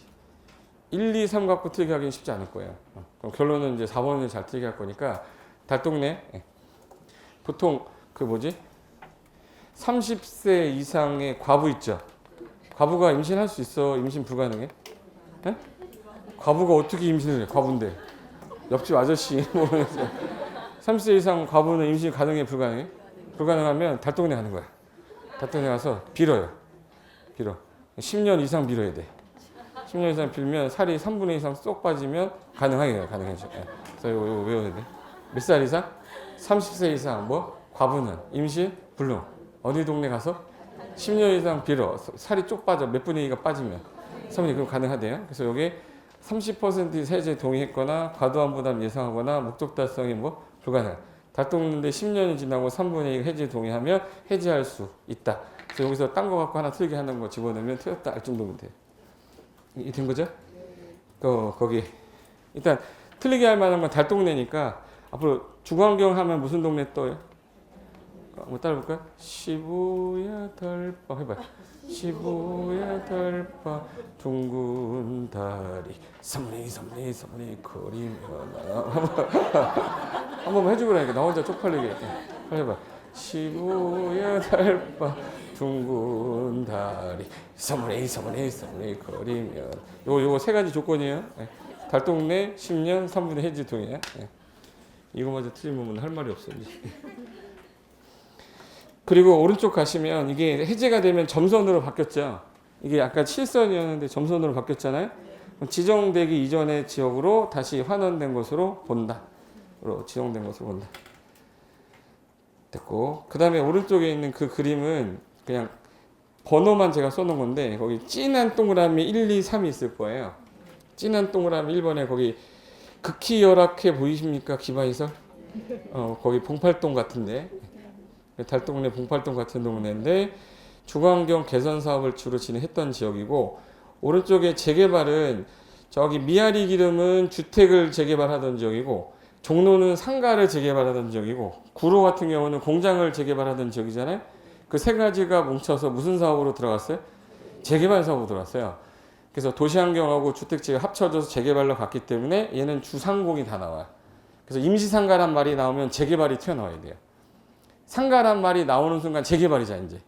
1, 2, 3 갖고 틀리게 하기는 쉽지 않을 거예요. 그럼 결론은 이제 4번을 잘 틀리게 할 거니까 달동네 보통 그 뭐지? 30세 이상의 과부 있죠? 과부가 임신할 수 있어? 임신 불가능해? 에? 과부가 어떻게 임신을 해? 과부인데 옆집 아저씨 뭐 30세 이상 과부는 임신 가능해? 불가능해? 불가능하면 달동네 가는 거야. 달동네 가서 빌어요. 빌어. 10년 이상 빌어야 돼. 10년 이상 빌면 살이 3분의 2 이상 쏙 빠지면 가능하게요. 가능하죠. 예. 그래서 이거 외워야 돼. 몇 살 이상? 30세 이상 뭐? 과부는, 임신, 불능. 어디 동네 가서 10년 이상 빌어. 살이 쪽 빠져. 몇 분의 2가 빠지면. 사모님 그럼 가능하대요. 그래서 여기 30% 세제 동의했거나 과도한 부담 예상하거나 목적 달성이 뭐 불가능. 달동는데 10년이 지나고 3분의 2 해지 동의하면 해지할 수 있다. 그래서 여기서 딴 거 갖고 하나 틀리게 하는 거 집어넣으면 틀렸다 알 정도면 돼요. 이 된 거죠? 거기 일단 틀리게 할 만한 건 달동네니까 앞으로 주광경 하면 무슨 동네 떠요? 뭐 따라볼까요? 시부야 달바 해봐요. 시부야 달바 둥근 다리 섬리 거리면 한 번만 해주고라니까 나 혼자 쪽팔리게 해봐. 시부야 달바 둥근 다리 섬리 거리면 요거 세 가지 조건이에요. 달동네 10년 3분의 해지 동의야. 이거마저 틀리면 할 말이 없어요. 그리고 오른쪽 가시면 이게 해제가 되면 점선으로 바뀌었죠. 이게 아까 7선이었는데 점선으로 바뀌었잖아요. 지정되기 이전의 지역으로 다시 환원된 것으로 본다. 지정된 것으로 본다. 됐고, 그 다음에 오른쪽에 있는 그 그림은 그냥 번호만 제가 써놓은 건데 거기 진한 동그라미 1, 2, 3이 있을 거예요. 진한 동그라미 1번에 거기 극히 열악해 보이십니까? 기바이설? 거기 봉팔동 같은데 달동네 봉팔동 같은 동네인데 주광경 개선 사업을 주로 진행했던 지역이고, 오른쪽에 재개발은 저기 미아리 기름은 주택을 재개발하던 지역이고, 종로는 상가를 재개발하던 지역이고, 구로 같은 경우는 공장을 재개발하던 지역이잖아요. 그 세 가지가 뭉쳐서 무슨 사업으로 들어갔어요? 재개발 사업으로 들어갔어요. 그래서 도시환경하고 주택지가 합쳐져서 재개발로 갔기 때문에 얘는 주상공이 다 나와요. 그래서 임시상가란 말이 나오면 재개발이 튀어나와야 돼요. 상가란 말이 나오는 순간 재개발이자 이제.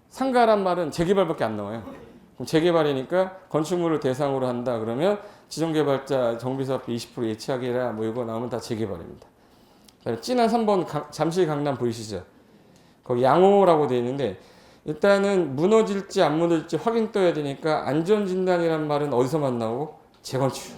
상가란 말은 재개발밖에 안 나와요. 그럼 재개발이니까 건축물을 대상으로 한다 그러면 지정개발자 정비사업비 20% 예치하기라 뭐 이거 나오면 다 재개발입니다. 진한 3번 잠실 강남 보이시죠? 거기 양호라고 되어 있는데 일단은 무너질지 안 무너질지 확인 떠야 되니까 안전진단이란 말은 어디서만 나오고? 재건축.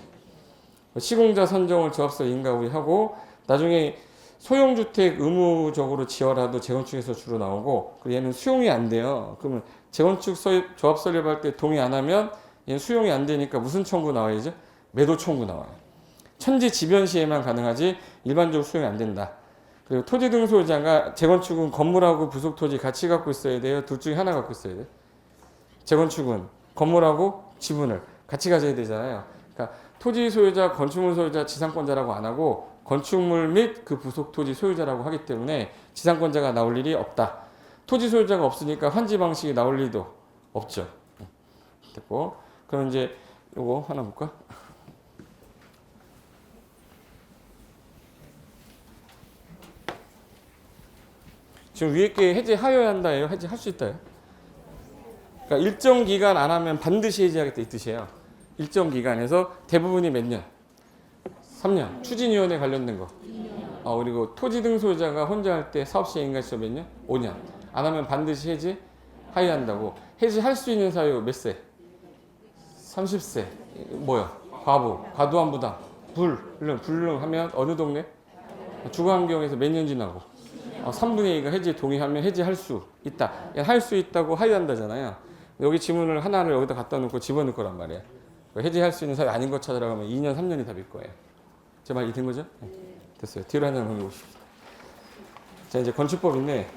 시공자 선정을 조합설 인가우리 하고 나중에 소형주택 의무적으로 지어라도 재건축에서 주로 나오고, 그리고 얘는 수용이 안 돼요. 그러면 재건축 조합 설립할 때 동의 안 하면 얘는 수용이 안 되니까 무슨 청구 나와야죠? 매도 청구 나와요. 천지지변 시에만 가능하지 일반적으로 수용이 안 된다. 그리고 토지 등 소유자가 재건축은 건물하고 부속 토지 같이 갖고 있어야 돼요. 둘 중에 하나 갖고 있어야 돼요. 재건축은 건물하고 지분을 같이 가져야 되잖아요. 그러니까 토지 소유자, 건축물 소유자, 지상권자라고 안 하고 건축물 및 그 부속 토지 소유자라고 하기 때문에 지상권자가 나올 일이 없다. 토지 소유자가 없으니까 환지 방식이 나올 일도 없죠. 됐고, 그럼 이제 요거 하나 볼까? 지금 위에 게 해제하여야 한다예요? 해제할 수 있다예요? 그러니까 일정 기간 안 하면 반드시 해제하겠다 이 뜻이에요. 일정 기간에서 대부분이 몇 년? 3년. 추진위원회 관련된 거. 그리고 토지 등 소유자가 혼자 할 때 사업 시행 인가시점 몇 년? 5년. 안 하면 반드시 해제하여야 한다고. 해제할 수 있는 사유 몇 세? 30세. 뭐요? 과도한 부담. 불능하면 어느 동네? 주거환경에서 몇 년 지나고? 3분의 2가 해제 동의하면 해제할 수 있다. 할 수 있다고 하여한다잖아요. 여기 지문을 하나를 여기다 갖다 놓고 집어넣을 거란 말이에요. 해제할 수 있는 사유 아닌 거 찾으라고 하면 2년, 3년이 답일 거예요. 제 말 이해된 거죠? 네. 됐어요. 뒤로 하나 넘겨보십시오. 자, 이제 건축법인데,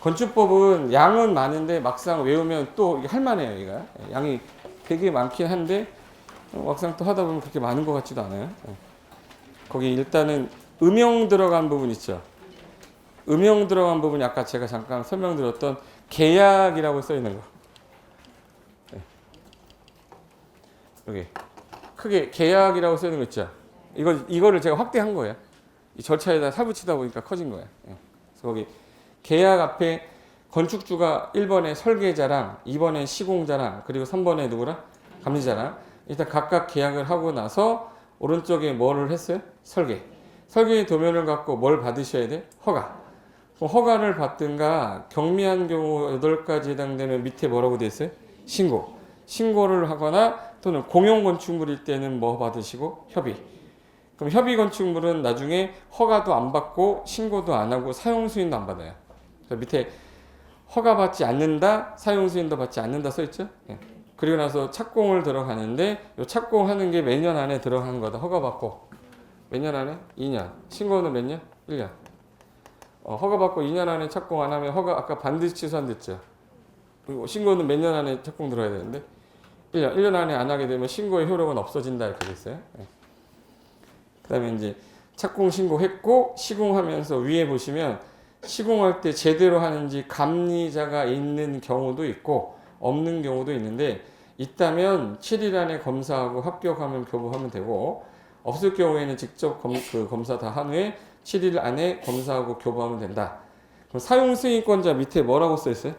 건축법은 양은 많은데 막상 외우면 또 할만해요, 얘가. 양이 되게 많긴 한데 막상 또 하다 보면 그렇게 많은 것 같지도 않아요. 거기 일단은 음영 들어간 부분 있죠. 음영 들어간 부분이 아까 제가 잠깐 설명드렸던 계약이라고 써 있는 거. 여기 크게 계약이라고 써 있는 거 있죠. 이거를 제가 확대한 거예요. 이 절차에다 살 붙이다 보니까 커진 거예요. 그래서 거기 계약 앞에 건축주가 1번에 설계자랑 2번에 시공자랑 그리고 3번에 누구랑? 감리자랑 일단 각각 계약을 하고 나서 오른쪽에 뭐를 했어요? 설계 도면을 갖고 뭘 받으셔야 돼? 허가. 그럼 허가를 받든가 경미한 경우 8가지 해당되면 밑에 뭐라고 돼 있어요? 신고. 신고를 하거나 또는 공용 건축물일 때는 뭐 받으시고 협의. 그럼 협의 건축물은 나중에 허가도 안 받고 신고도 안 하고 사용 승인도 안 받아요. 그래서 밑에 허가받지 않는다, 사용 승인도 받지 않는다 써 있죠? 예. 그리고 나서 착공을 들어가는데 이 착공하는 게 몇 년 안에 들어가는 거다. 허가받고 몇 년 안에? 2년. 신고는 몇 년? 1년. 허가받고 2년 안에 착공 안 하면 허가 아까 반드시 취소한댔죠. 그리고 신고는 몇 년 안에 착공 들어야 되는데 1년 안에 안 하게 되면 신고의 효력은 없어진다 이렇게 됐어요. 예. 그다음에 이제 착공 신고했고 시공하면서 위에 보시면 시공할 때 제대로 하는지 감리자가 있는 경우도 있고 없는 경우도 있는데 있다면 7일 안에 검사하고 합격하면 교부하면 되고 없을 경우에는 직접 검사 다 한 후에 7일 안에 검사하고 교부하면 된다. 그럼 사용 승인권자 밑에 뭐라고 써 있어요?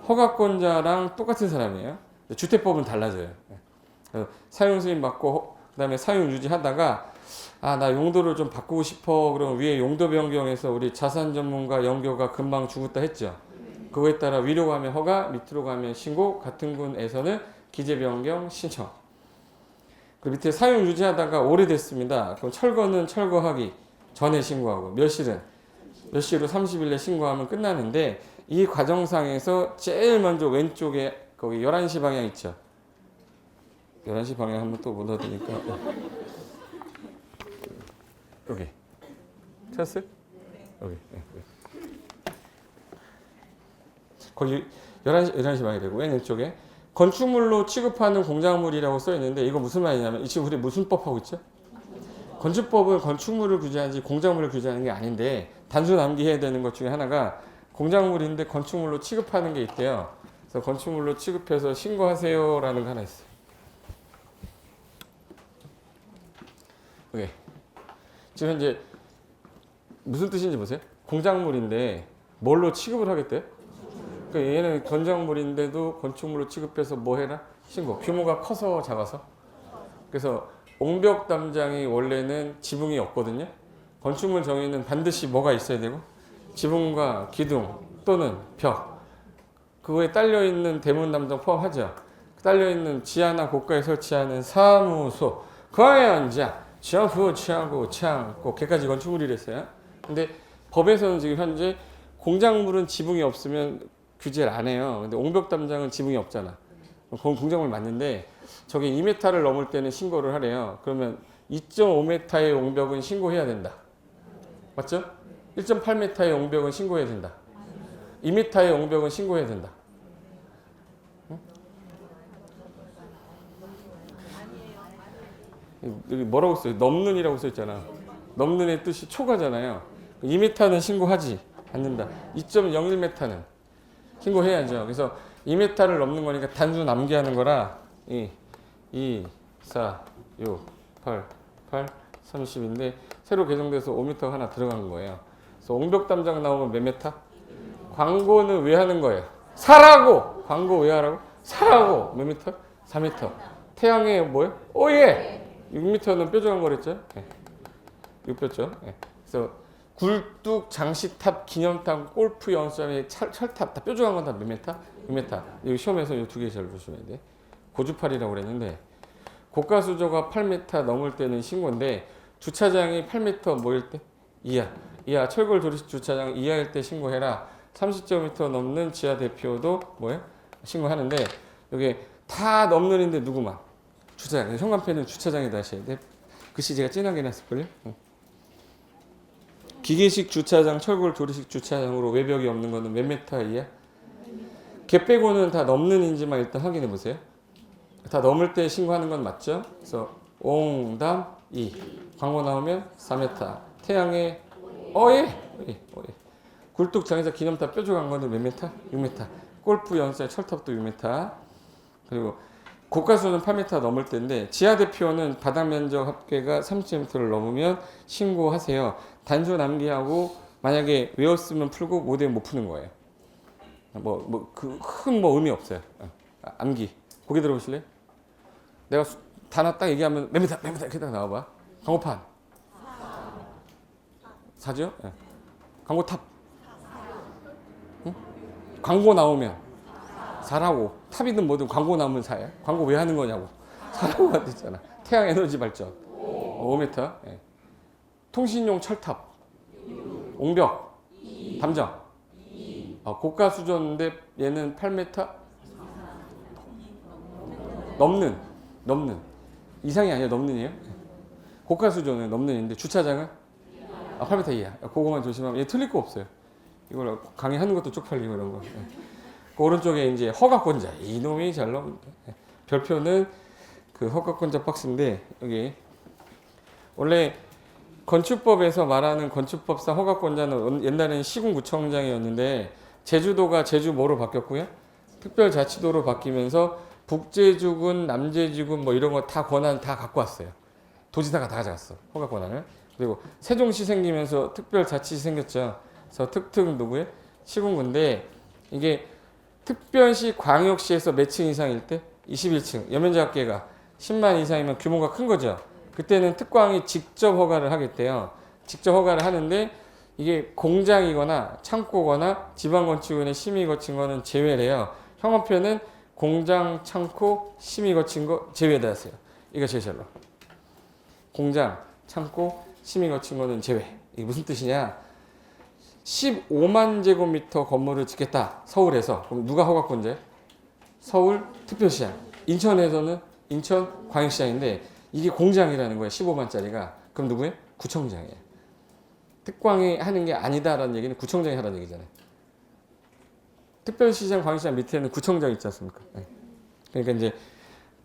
허가권자랑 똑같은 사람이에요. 주택법은 달라져요. 사용 승인 받고 그다음에 사용 유지하다가 나 용도를 좀 바꾸고 싶어. 그럼 위에 용도 변경해서 우리 자산 전문가 연교가 금방 죽었다 했죠. 그거에 따라 위로 가면 허가, 밑으로 가면 신고, 같은 군에서는 기재 변경 신청. 그 밑에 사용 유지하다가 오래됐습니다. 그럼 철거는 철거하기 전에 신고하고 멸실은 멸실로 30일 내 신고하면 끝나는데 이 과정상에서 제일 먼저 왼쪽에 거기 11시 방향 있죠. 11시 방향 한번 또 못 얻으니까 여기 찾았어요? 여기 거기 11시 방향이 되고 왼쪽에 건축물로 취급하는 공작물이라고 써 있는데 이거 무슨 말이냐면 지금 우리 무슨 법 하고 있죠? 건축법은 건축물을 규제하지 공작물을 규제하는 게 아닌데 단순 암기해야 되는 것 중에 하나가 공작물인데 건축물로 취급하는 게 있대요. 그래서 건축물로 취급해서 신고하세요라는 거 하나 있어요. 오케이. 지금 현재 무슨 뜻인지 보세요. 공작물인데 뭘로 취급을 하겠대요? 그러니까 얘는 건작물인데도 건축물로 취급해서 뭐 해라? 신고. 규모가 커서 작아서. 그래서 옹벽 담장이 원래는 지붕이 없거든요. 건축물 정의는 반드시 뭐가 있어야 되고 지붕과 기둥 또는 벽 그거에 딸려있는 대문 담장 포함하죠. 딸려있는 지하나 고가에 설치하는 사무소 거연자 지하부 취하고 창고 개까지 건축물이랬어요. 근데 법에서는 지금 현재 공작물은 지붕이 없으면 규제를 안 해요. 근데 옹벽 담장은 지붕이 없잖아. 그건 공작물 맞는데 저게 2m를 넘을 때는 신고를 하래요. 그러면 2.5m의 옹벽은 신고해야 된다. 맞죠? 1.8m의 옹벽은 신고해야 된다. 2m의 옹벽은 신고해야 된다. 응? 여기 뭐라고 써요? 넘는이라고 써있잖아. 넘는의 뜻이 초과잖아요. 2m는 신고하지 않는다. 2.01m는 신고해야죠. 그래서 2m를 넘는 거니까 단순 암기하는 거라 2, 4, 6, 8, 30인데 새로 개정돼서 5m 하나 들어간 거예요. 그래서 옹벽 담장 나오면 몇 메타? 광고는 왜 하는 거예요? 사라고! 광고 왜 하라고? 사라고! 몇 미터? 4m. 태양에 뭐예요? 오예! 6m는 뾰족한 거랬죠? 네. 6뼈죠. 네. 그래서 굴뚝, 장식탑, 기념탑, 골프 연습장에 철탑 다 뾰족한 건 다 몇 메타? 6m. 여기 시험에서 이 두 개 잘 보시면 돼. 고주팔이라고 그랬는데 고가 수조가 8m 넘을 때는 신고인데 주차장이 8m 뭐일 때? 이하 철골 도리식 주차장 이하일 때 신고해라. 30제곱미터 넘는 지하 대표도 뭐예요? 신고하는데 여기 다 넘는인데 누구만? 주차장. 현관편은 주차장에다 하셔야 돼. 글씨 제가 진하게 놨을걸요? 기계식 주차장, 철골 도리식 주차장으로 외벽이 없는 거는 몇 메타 이하? 걔 빼고는 다 넘는인지만 일단 확인해 보세요. 다 넘을 때 신고하는 건 맞죠? 그래서 옹담 2 광고 나오면 4m 태양에 어예 굴뚝 장에서 기념탑 뾰족한 거는 몇 메타? 6m 골프 연습장 철탑도 6m 그리고 고가수는 8m 넘을 때인데 지하 대표는 바닥 면적 합계가 30m를 넘으면 신고하세요. 단순 암기하고 만약에 외웠으면 풀고 못 외우면 못 푸는 거예요. 그 큰 의미 없어요. 암기 고개 들어보실래요? 내가 단어 딱 얘기하면 몇 미터 이렇게 딱 나와봐. 광고판 4죠? 네. 광고탑 광고 나오면 사라고. 탑이든 뭐든 광고 나오면 사야. 광고 왜 하는 거냐고. 사라고 하잖아. 태양 에너지 발전. 5m. 예. 통신용 철탑. 옹벽. 담장. 고가 수조인데 얘는 8m 넘는 이상이 아니라 넘는이에요. 고가 수조는 넘는인데 주차장은 8m 이하. 그거만 조심하면 얘 틀릴 거 없어요. 이걸 강의하는 것도 쪽팔리고 이런 거. 그 오른쪽에 이제 허가권자. 이놈이 잘 나옵니다. 별표는 그 허가권자 박스인데 여기 원래 건축법에서 말하는 건축법상 허가권자는 옛날에는 시군구청장이었는데 제주도가 제주 뭐로 바뀌었고요? 특별자치도로 바뀌면서 북제주군, 남제주군 뭐 이런 거 다 권한 다 갖고 왔어요. 도지사가 다 가져갔어. 허가 권한을. 그리고 세종시 생기면서 특별자치시 생겼죠. 그래서 특특 누구예요? 시군구인데 이게 특별시 광역시에서 몇 층 이상일 때? 21층. 연면적합계가 10만 이상이면 규모가 큰 거죠. 그때는 특광이 직접 허가를 하겠대요. 직접 허가를 하는데 이게 공장이거나 창고거나 지방건축원의 심의 거친 거는 제외래요. 형어표는 공장, 창고, 심의 거친 거 제외다 했어요. 이거 제일 잘 나와. 공장, 창고, 심의 거친 거는 제외. 이게 무슨 뜻이냐? 15만 제곱미터 건물을 짓겠다. 서울에서. 그럼 누가 허가권자예요? 서울 특별시장. 인천에서는 인천광역시장인데 이게 공장이라는 거예요. 15만짜리가. 그럼 누구예요? 구청장이에요. 특광이 하는 게 아니다라는 얘기는 구청장이 하라는 얘기잖아요. 특별시장, 광역시장 밑에는 구청장 있지 않습니까? 네. 그러니까 이제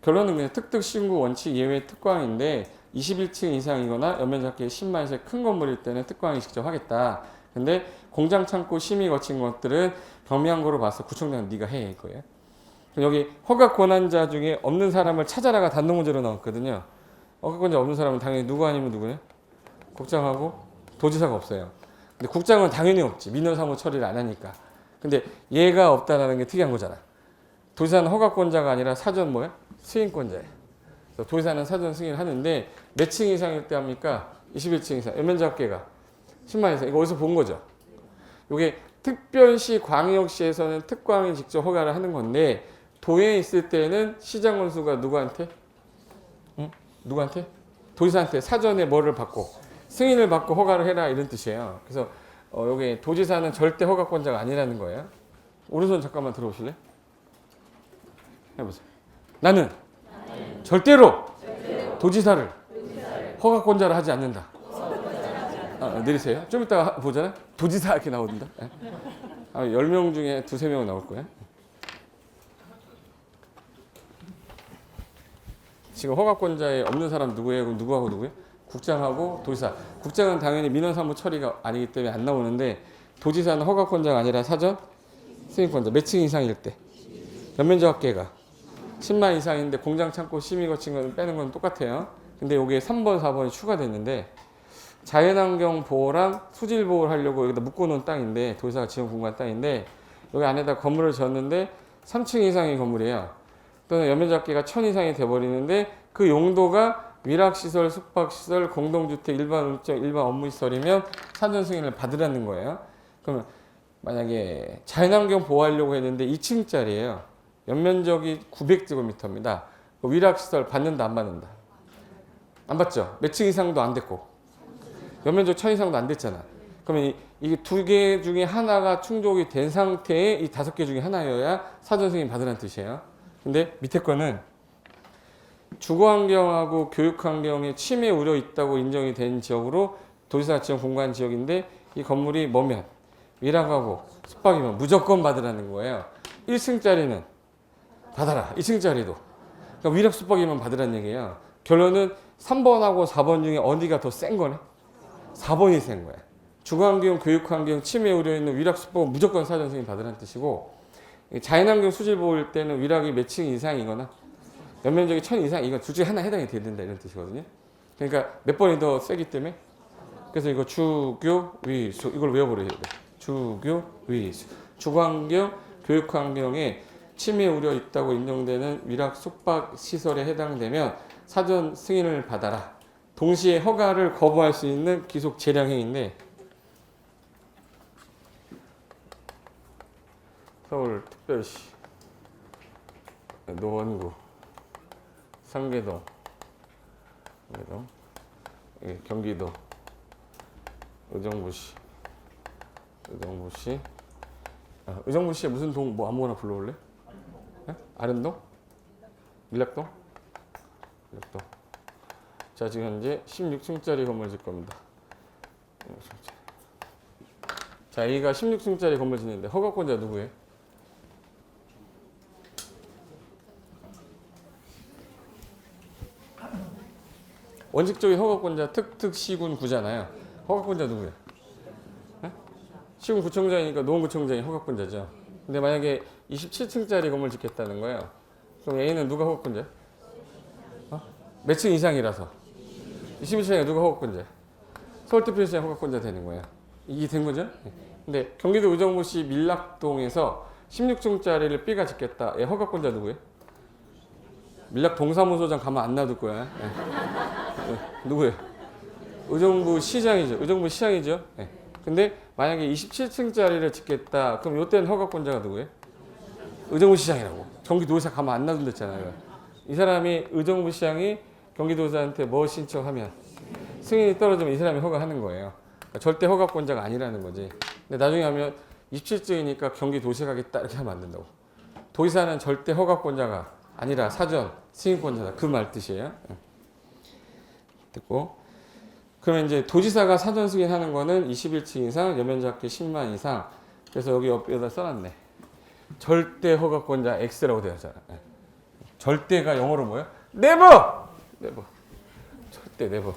결론은 그냥 특특 신고 원칙 예외 특광인데 21층 이상이거나 연면적합계 10만 이상 큰 건물일 때는 특광이 직접 하겠다. 근데 공장, 창고, 심의 거친 것들은 경미한 거로 봐서 구청장은 네가 해 이거예요. 여기 허가 권한자 중에 없는 사람을 찾아라가 단독 문제로 나왔거든요. 허가 권한자 없는 사람은 당연히 누구 아니면 누구예요? 국장하고 도지사가 없어요. 근데 국장은 당연히 없지. 민원사무 처리를 안 하니까. 근데 얘가 없다라는 게 특이한 거잖아. 도지사는 허가권자가 아니라 사전 뭐야? 승인권자예요. 그래서 도지사는 사전 승인을 하는데 몇 층 이상일 때 합니까? 21층 이상. 연면적합계가 10만 이상. 이거 어디서 본 거죠? 이게 특별시, 광역시에서는 특광이 직접 허가를 하는 건데 도에 있을 때는 시장 원수가 누구한테? 응? 누구한테? 도지사한테 사전에 뭐를 받고 승인을 받고 허가를 해라 이런 뜻이에요. 그래서 여기 도지사는 절대 허가권자가 아니라는 거예요. 오른손 잠깐만 들어오실래? 해보세요. 나는 절대로 도지사를 허가권자로 하지 않는다. 내리세요. 좀 이따가 보잖아요. 도지사 이렇게 나오던다. 10명 중에 2-3명 나올 거예요. 지금 허가권자에 없는 사람 누구예요? 그럼 누구하고 누구예요? 국장하고 도지사. 국장은 당연히 민원사무 처리가 아니기 때문에 안 나오는데 도지사는 허가권자가 아니라 사전 승인권자. 몇 층 이상일 때? 연면적합계가 10만 이상인데 공장, 창고, 심의 거친 건 빼는 건 똑같아요. 근데 여기에 3번, 4번이 추가됐는데 자연환경 보호랑 수질 보호를 하려고 여기다 묶어놓은 땅인데 도지사가 지은 공간 땅인데 여기 안에다 건물을 지었는데 3층 이상의 건물이에요. 또는 연면적합계가 1000 이상이 돼버리는데 그 용도가 위락시설, 숙박시설, 공동주택, 일반 음식, 일반 업무시설이면 사전 승인을 받으라는 거예요. 그러면 만약에 자연환경 보호하려고 했는데 2층짜리예요. 연면적이 900제곱미터입니다. 위락시설 받는다 안 받는다? 안 받죠. 몇 층 이상도 안 됐고 연면적 1000 이상도 안 됐잖아. 그러면 이게 2개 중에 하나가 충족이 된 상태의 이 5개 중에 하나여야 사전 승인 받으라는 뜻이에요. 근데 밑에 거는 주거환경하고 교육환경에 침해 우려 있다고 인정이 된 지역으로 도지사가 지은 공간 지역인데 이 건물이 뭐면 위락하고 숙박이면 무조건 받으라는 거예요. 1층짜리는 받아라. 2층짜리도. 그러니까 위락 숙박이면 받으라는 얘기예요. 결론은 3번하고 4번 중에 어디가 더 센 거네? 4번이 센 거야. 주거환경, 교육환경, 침해 우려 있는 위락 숙박은 무조건 사전 승인 받으라는 뜻이고 자연환경 수질 보호일 때는 위락이 몇 층 이상이거나 연면적이 1000 이상 이거 둘 중에 하나 해당이 돼야 된다 이런 뜻이거든요. 그러니까 몇 번이 더 세기 때문에 그래서 이거 주교 위수 이걸 외워버려야 돼. 주교 위수 주거환경 교육환경에 침해 우려 있다고 인정되는 위락 숙박 시설에 해당되면 사전 승인을 받아라. 동시에 허가를 거부할 수 있는 기속 재량 행위인데 서울특별시, 노원구, 상계동, 예, 경기도, 의정부시, 의정부시에 무슨 동 뭐 아무거나 불러올래? 네? 아련동? 밀락동? 밀락동. 자, 지금 현재 16층짜리 건물 질 겁니다. 16층짜리. 자, A가 16층짜리 건물 짓는데 허가권자 누구예요? 원칙적인 허가권자 특특시군 구잖아요. 허가권자 누구예요? 네? 시군 구청장이니까 노원구청장이 허가권자죠. 근데 만약에 27층짜리 건물 짓겠다는 거예요. 그럼 A는 누가 허가권자예요? 몇 층 이상이라서 21층에 누가 허가권자예요? 서울특별시장 허가권자 되는 거예요. 이게 된 거죠? 네. 근데 경기도 의정부시 밀락동에서 16층짜리를 B가 짓겠다. 얘 허가권자 누구예요? 밀락 동사무소장 가만 안 놔둘 거야. 네. 네. 누구예요? 의정부 시장이죠. 의정부 시장이죠. 네. 근데 만약에 27층짜리를 짓겠다. 그럼 이때는 허가권자가 누구예요? 의정부 시장이라고. 경기도지사 가만 안 놔둔댔잖아요. 이 사람이 의정부 시장이 경기도지사한테 뭐 신청하면 승인이 떨어지면 이 사람이 허가하는 거예요. 그러니까 절대 허가권자가 아니라는 거지. 근데 나중에 하면 27층이니까 경기도시에 가겠다 이렇게 하면 안 된다고. 도지사는 절대 허가권자가 아니라 사전 승인권자다. 그 말 뜻이에요. 됐고. 그러면 이제 도지사가 사전 승인하는 거는 21층 이상, 연면적합계 10만 이상. 그래서 여기 옆에다 써놨네. 절대 허가권자 X라고 되어 있잖아. 절대가 영어로 뭐야? 네버! 네버. 절대 네버.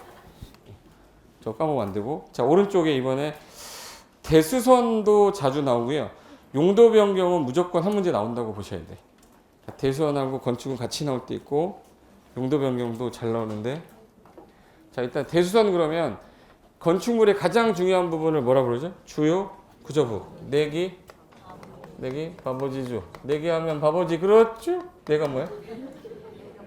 저 까먹으면 안 되고. 자, 오른쪽에 이번에 대수선도 자주 나오고요. 용도 변경은 무조건 한 문제 나온다고 보셔야 돼. 대수선하고 건축은 같이 나올 때 있고, 용도 변경도 잘 나오는데. 자, 일단 대수선 그러면 건축물의 가장 중요한 부분을 뭐라 그러죠? 주요 구조부. 내기, 바보지주. 내기하면 바보지. 그렇죠? 내가 뭐야?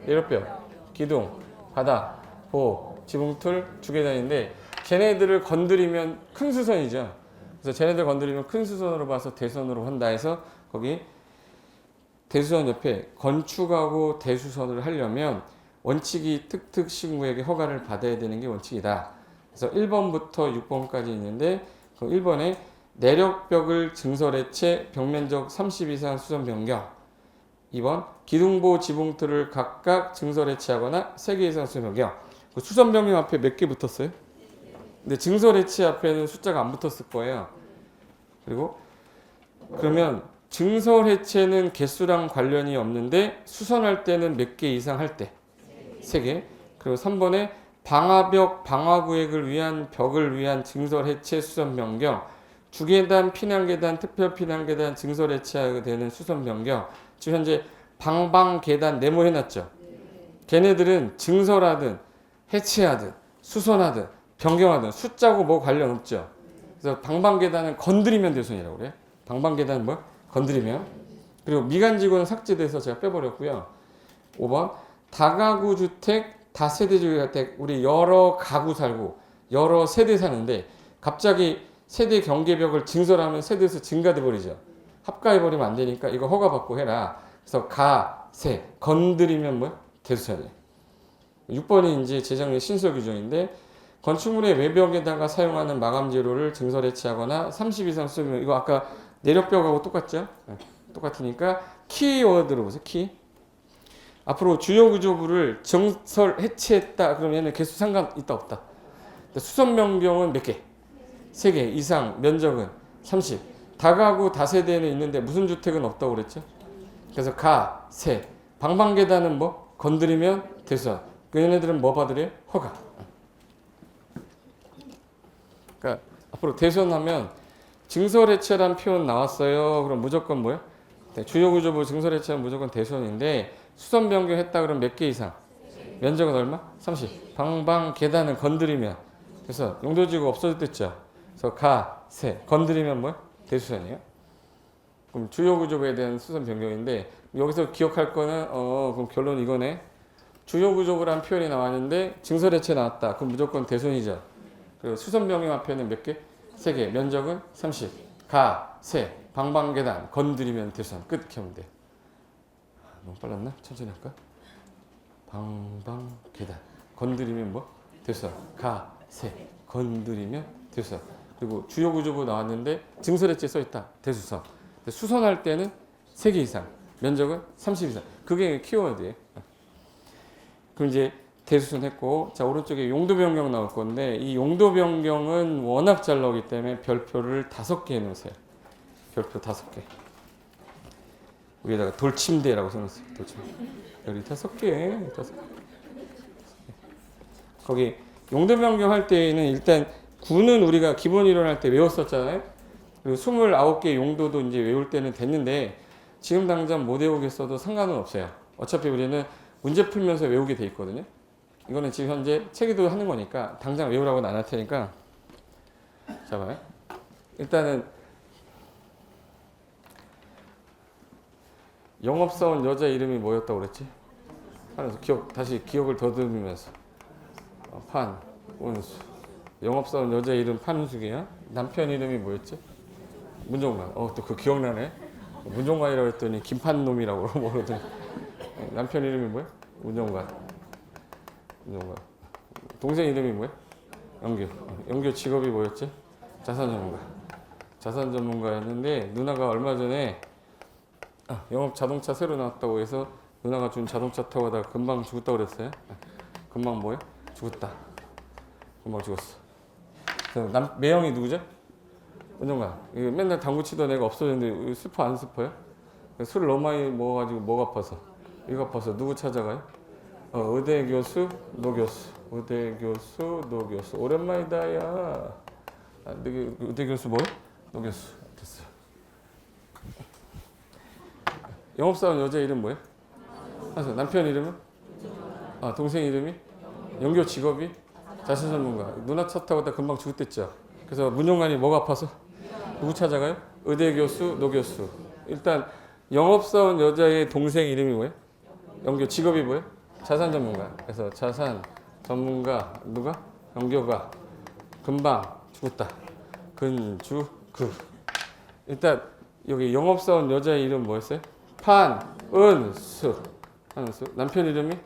내력벽, 기둥, 바닥, 보, 지붕틀, 주계단인데 쟤네들을 건드리면 큰 수선이죠. 그래서 쟤네들 건드리면 큰 수선으로 봐서 대수선으로 한다 해서 거기 대수선 옆에 건축하고 대수선을 하려면 원칙이 특특시군구에게 허가를 받아야 되는 게 원칙이다. 그래서 1번부터 6번까지 있는데 그 1번에 내력벽을 증설해체 벽면적 30 이상 수선 변경. 2번 기둥보 지붕틀을 각각 증설해체하거나 3개 이상 수선 변경. 그 수선 변경 앞에 몇 개 붙었어요? 근데 증설해체 앞에는 숫자가 안 붙었을 거예요. 그리고 그러면 증설해체는 개수랑 관련이 없는데 수선할 때는 몇 개 이상 할 때? 3개. 그리고 3번에 방화벽, 방화구획을 위한 벽을 위한 증설해체 수선 변경. 주계단, 피난계단, 특별피난계단 증설해체하게 되는 수선 변경. 지금 현재 방방계단 네모해놨죠. 걔네들은 증설하든 해체하든 수선하든 변경하든 숫자고 뭐 관련 없죠. 그래서 방방계단은 건드리면 대손이라고 그래요. 방방계단은 뭐? 건드리면. 그리고 미간지구는 삭제돼서 제가 빼버렸고요. 5번 다가구 주택, 다세대주택. 우리 여러 가구 살고 여러 세대 사는데 갑자기 세대 경계벽을 증설하면 세대수 증가돼 버리죠. 합가해버리면 안 되니까 이거 허가받고 해라. 그래서 가, 세, 건드리면 뭐? 대수선이에요. 6번이 이제 재정의 신설 규정인데 건축물의 외벽에다가 사용하는 마감 재료를 증설 해체하거나 30 이상 쓰면 이거 아까 내력벽하고 똑같죠? 네, 똑같으니까 키워드로 보세요. 키. 앞으로 주요 구조부를 증설 해체했다. 그러면 얘는 개수 상관 있다 없다. 수선 변경은 몇 개? 3개 이상, 면적은 30. 다가구 다세대는 있는데 무슨 주택은 없다고 그랬죠? 그래서 가, 세. 방방계단은 뭐? 건드리면 대수선. 그 얘네들은 뭐 받으래요? 허가. 그러니까 앞으로 대수선하면 증설해체란 표현 나왔어요. 그럼 무조건 뭐야? 주요 구조부 증설해체는 무조건 대수선인데 수선 변경했다 그러면 몇 개 이상? 면적은 얼마? 30. 방방계단은 건드리면 그래서 용도지구 없어졌댔죠. 그래서 가, 세. 건드리면 뭐야? 대수선이에요. 그럼 주요 구조부에 대한 수선 변경인데 여기서 기억할 거는 그럼 결론 이거네. 주요 구조부라는 표현이 나왔는데 증설해체 나왔다. 그럼 무조건 대손이죠. 그리고 수선 변경 앞에는 몇 개? 3개. 면적은 30. 가, 세. 방방계단 건드리면 대수선 끝 이렇게 하면 돼. 너무 빨랐나? 천천히 할까? 방방계단 건드리면 뭐? 대수선 가세 건드리면 대수선. 그리고 주요 구조부 나왔는데 증설했지에 써있다. 대수선. 수선할 때는 3개 이상 면적은 30 이상. 그게 키워드예요. 그럼 이제 대수선 했고, 자 오른쪽에 용도 변경 나올 건데 이 용도 변경은 워낙 잘 나오기 때문에 별표를 5개 해놓으세요. 별표 5개. 위에다가 돌침대라고 써놓으세요. 돌침대. 여기 5개. 거기 용도 변경 할 때는 일단 구는 우리가 기본 이론 할 때 외웠었잖아요. 그리고 29개 용도도 이제 외울 때는 됐는데 지금 당장 못 외우겠어도 상관은 없어요. 어차피 우리는 문제 풀면서 외우게 돼 있거든요. 이거는 지금 현재 체계도 하는 거니까 당장 외우라고는 안 할 테니까. 자 봐요. 일단은 영업사원 여자 이름이 뭐였다고 그랬지? 그래서 다시 기억을 더듬으면서 판운수. 영업사원 여자 이름 판운숙이야. 남편 이름이 뭐였지? 문종관. 또 그 기억나네. 문종관이라고 했더니 김판놈이라고 모르더니 남편 이름이 뭐야? 문종관. 동생 이름이 뭐야? 영규. 영규 직업이 뭐였지? 자산 전문가. 자산 전문가였는데 누나가 얼마 전에 영업 자동차 새로 나왔다고 해서 누나가 준 자동차 타고 가다가 금방 죽었다고 그랬어요. 금방 뭐야? 죽었다. 금방 죽었어. 매형이 누구죠? 문종관. 맨날 당구 치던 애가 없어졌는데 슬퍼 안 슬퍼요? 술을 너무 많이 먹어가지고 목 아파서. 이거 아파서 누구 찾아가요? 의대 교수, 노 교수. 의대 교수, 노 교수. 오랜만이다, 야. 의대 교수 뭐요? 노 교수. 됐어. 영업사원 여자 이름 뭐예요? 남편 이름은? 동생 이름이? 영교 직업이? 자산 전문가. 누나 차 타고 다 금방 죽었댔죠. 그래서 문종관이 뭐가 아파서? 누구 찾아가요? 의대 교수, 노 교수. 일단 영업사원 여자의 동생 이름이 뭐예요? 영교 직업이 뭐예요? 자산 전문가. 그래서 자산 전문가 누가? 영교가 금방 죽었다. 근주 그. 일단 여기 영업사원 여자의 이름 뭐였어요? 판은수. 남편 이름이?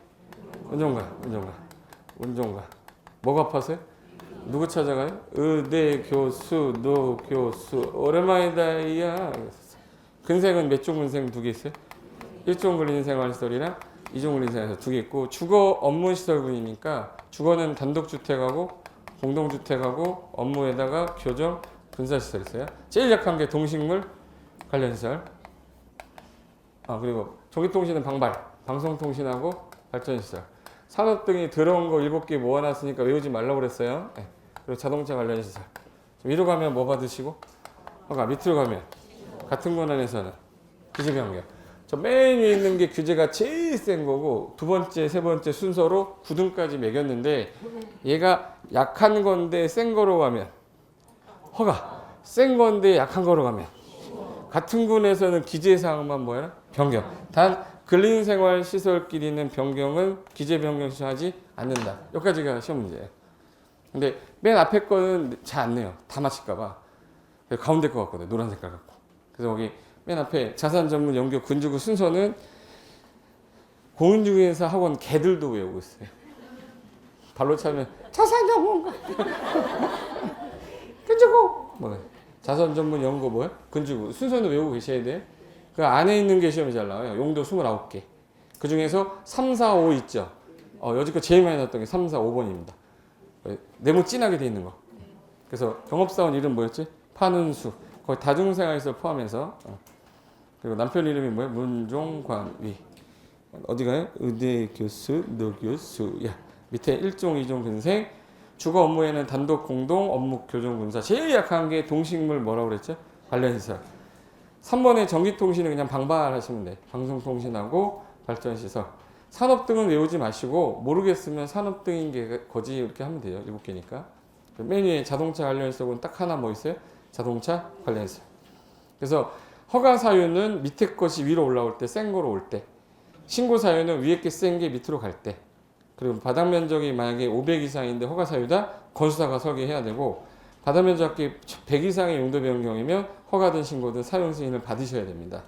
운종관. 뭐가 아파서요? 누구 찾아가요? 의대 교수, 노 교수. 오랜만이다, 이야. 근생은 몇 종 근생 2개 있어요? 1종 근린생활시설이랑 2종 근린생활시설 2개 있고, 주거 업무시설군이니까 주거는 단독주택하고 공동주택하고 업무에다가 교정, 군사시설 있어요. 제일 약한 게 동식물 관련시설. 그리고 전기통신은 방송통신하고 발전시설. 산업 등이 들어온 거 7개 모아놨으니까 외우지 말라고 그랬어요. 그리고 자동차 관련 시설. 위로 가면 뭐 받으시고? 밑으로 가면 같은 권한에서는 규제 변경. 저 맨 위에 있는 게 규제가 제일 센 거고 2번째, 3번째 순서로 9등까지 매겼는데 얘가 약한 건데 센 거로 가면 허가. 센 건데 약한 거로 가면 같은 군에서는 기재사항만 뭐야? 변경. 단 근린생활시설끼리는 변경은 기재 변경 시하지 않는다. 여기까지가 시험 문제예요. 근데 맨 앞에 거는 잘 안 내요. 다 맞힐까봐. 가운데 거 같거든. 노란 색깔 갖고. 그래서 여기 맨 앞에 자산 전문 연교 군주구 순서는 공인중개사 학원 개들도 외우고 있어요. 발로 차면 자산 전문가 군주구 자산 전문 연구 뭐야? 군주구 순서는 외우고 계셔야 돼. 그 안에 있는 게 시험이 잘 나와요. 용도 29개. 그 중에서 3, 4, 5 있죠. 여지껏 제일 많이 나왔던 게 3, 4, 5번입니다. 네모 진하게 돼 있는 거. 그래서 영업사원 이름 뭐였지? 판은수. 거의 다중생활시설 포함해서. 그리고 남편 이름이 뭐예요? 문종관위. 어디 가요? 의대 교수, 노 교수. 야, 밑에 1종, 2종 근생. 주거 업무에는 단독, 공동, 업무, 교정, 군사. 제일 약한 게 동식물 뭐라고 그랬죠? 관련시설. 3번에 전기통신은 그냥 방발하시면 돼. 방송통신하고 발전시설. 산업 등은 외우지 마시고 모르겠으면 산업 등인 게 거지 이렇게 하면 돼요. 7개니까. 맨 위에 자동차 관련시설은 딱 하나 뭐 있어요? 자동차 관련시설. 그래서 허가 사유는 밑에 것이 위로 올라올 때, 센 거로 올 때. 신고 사유는 위에 게 센 게 밑으로 갈 때. 그리고 바닥 면적이 만약에 500 이상인데 허가 사유다? 건수사가 설계해야 되고 바다면적기 100 이상의 용도 변경이면 허가든 신고든 사용 승인을 받으셔야 됩니다.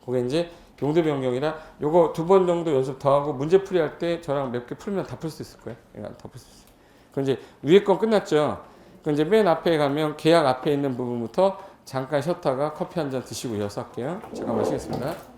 그게 이제 용도 변경이라 요거 2번 정도 연습 더 하고 문제 풀이할 때 저랑 몇 개 풀면 다 풀 수 있을 거예요. 다 풀 수 있어요. 그 이제 위에 건 끝났죠. 그 이제 맨 앞에 가면 계약 앞에 있는 부분부터 잠깐 쉬었다가 커피 한 잔 드시고 이어서 할게요. 잠깐만 쉬겠습니다.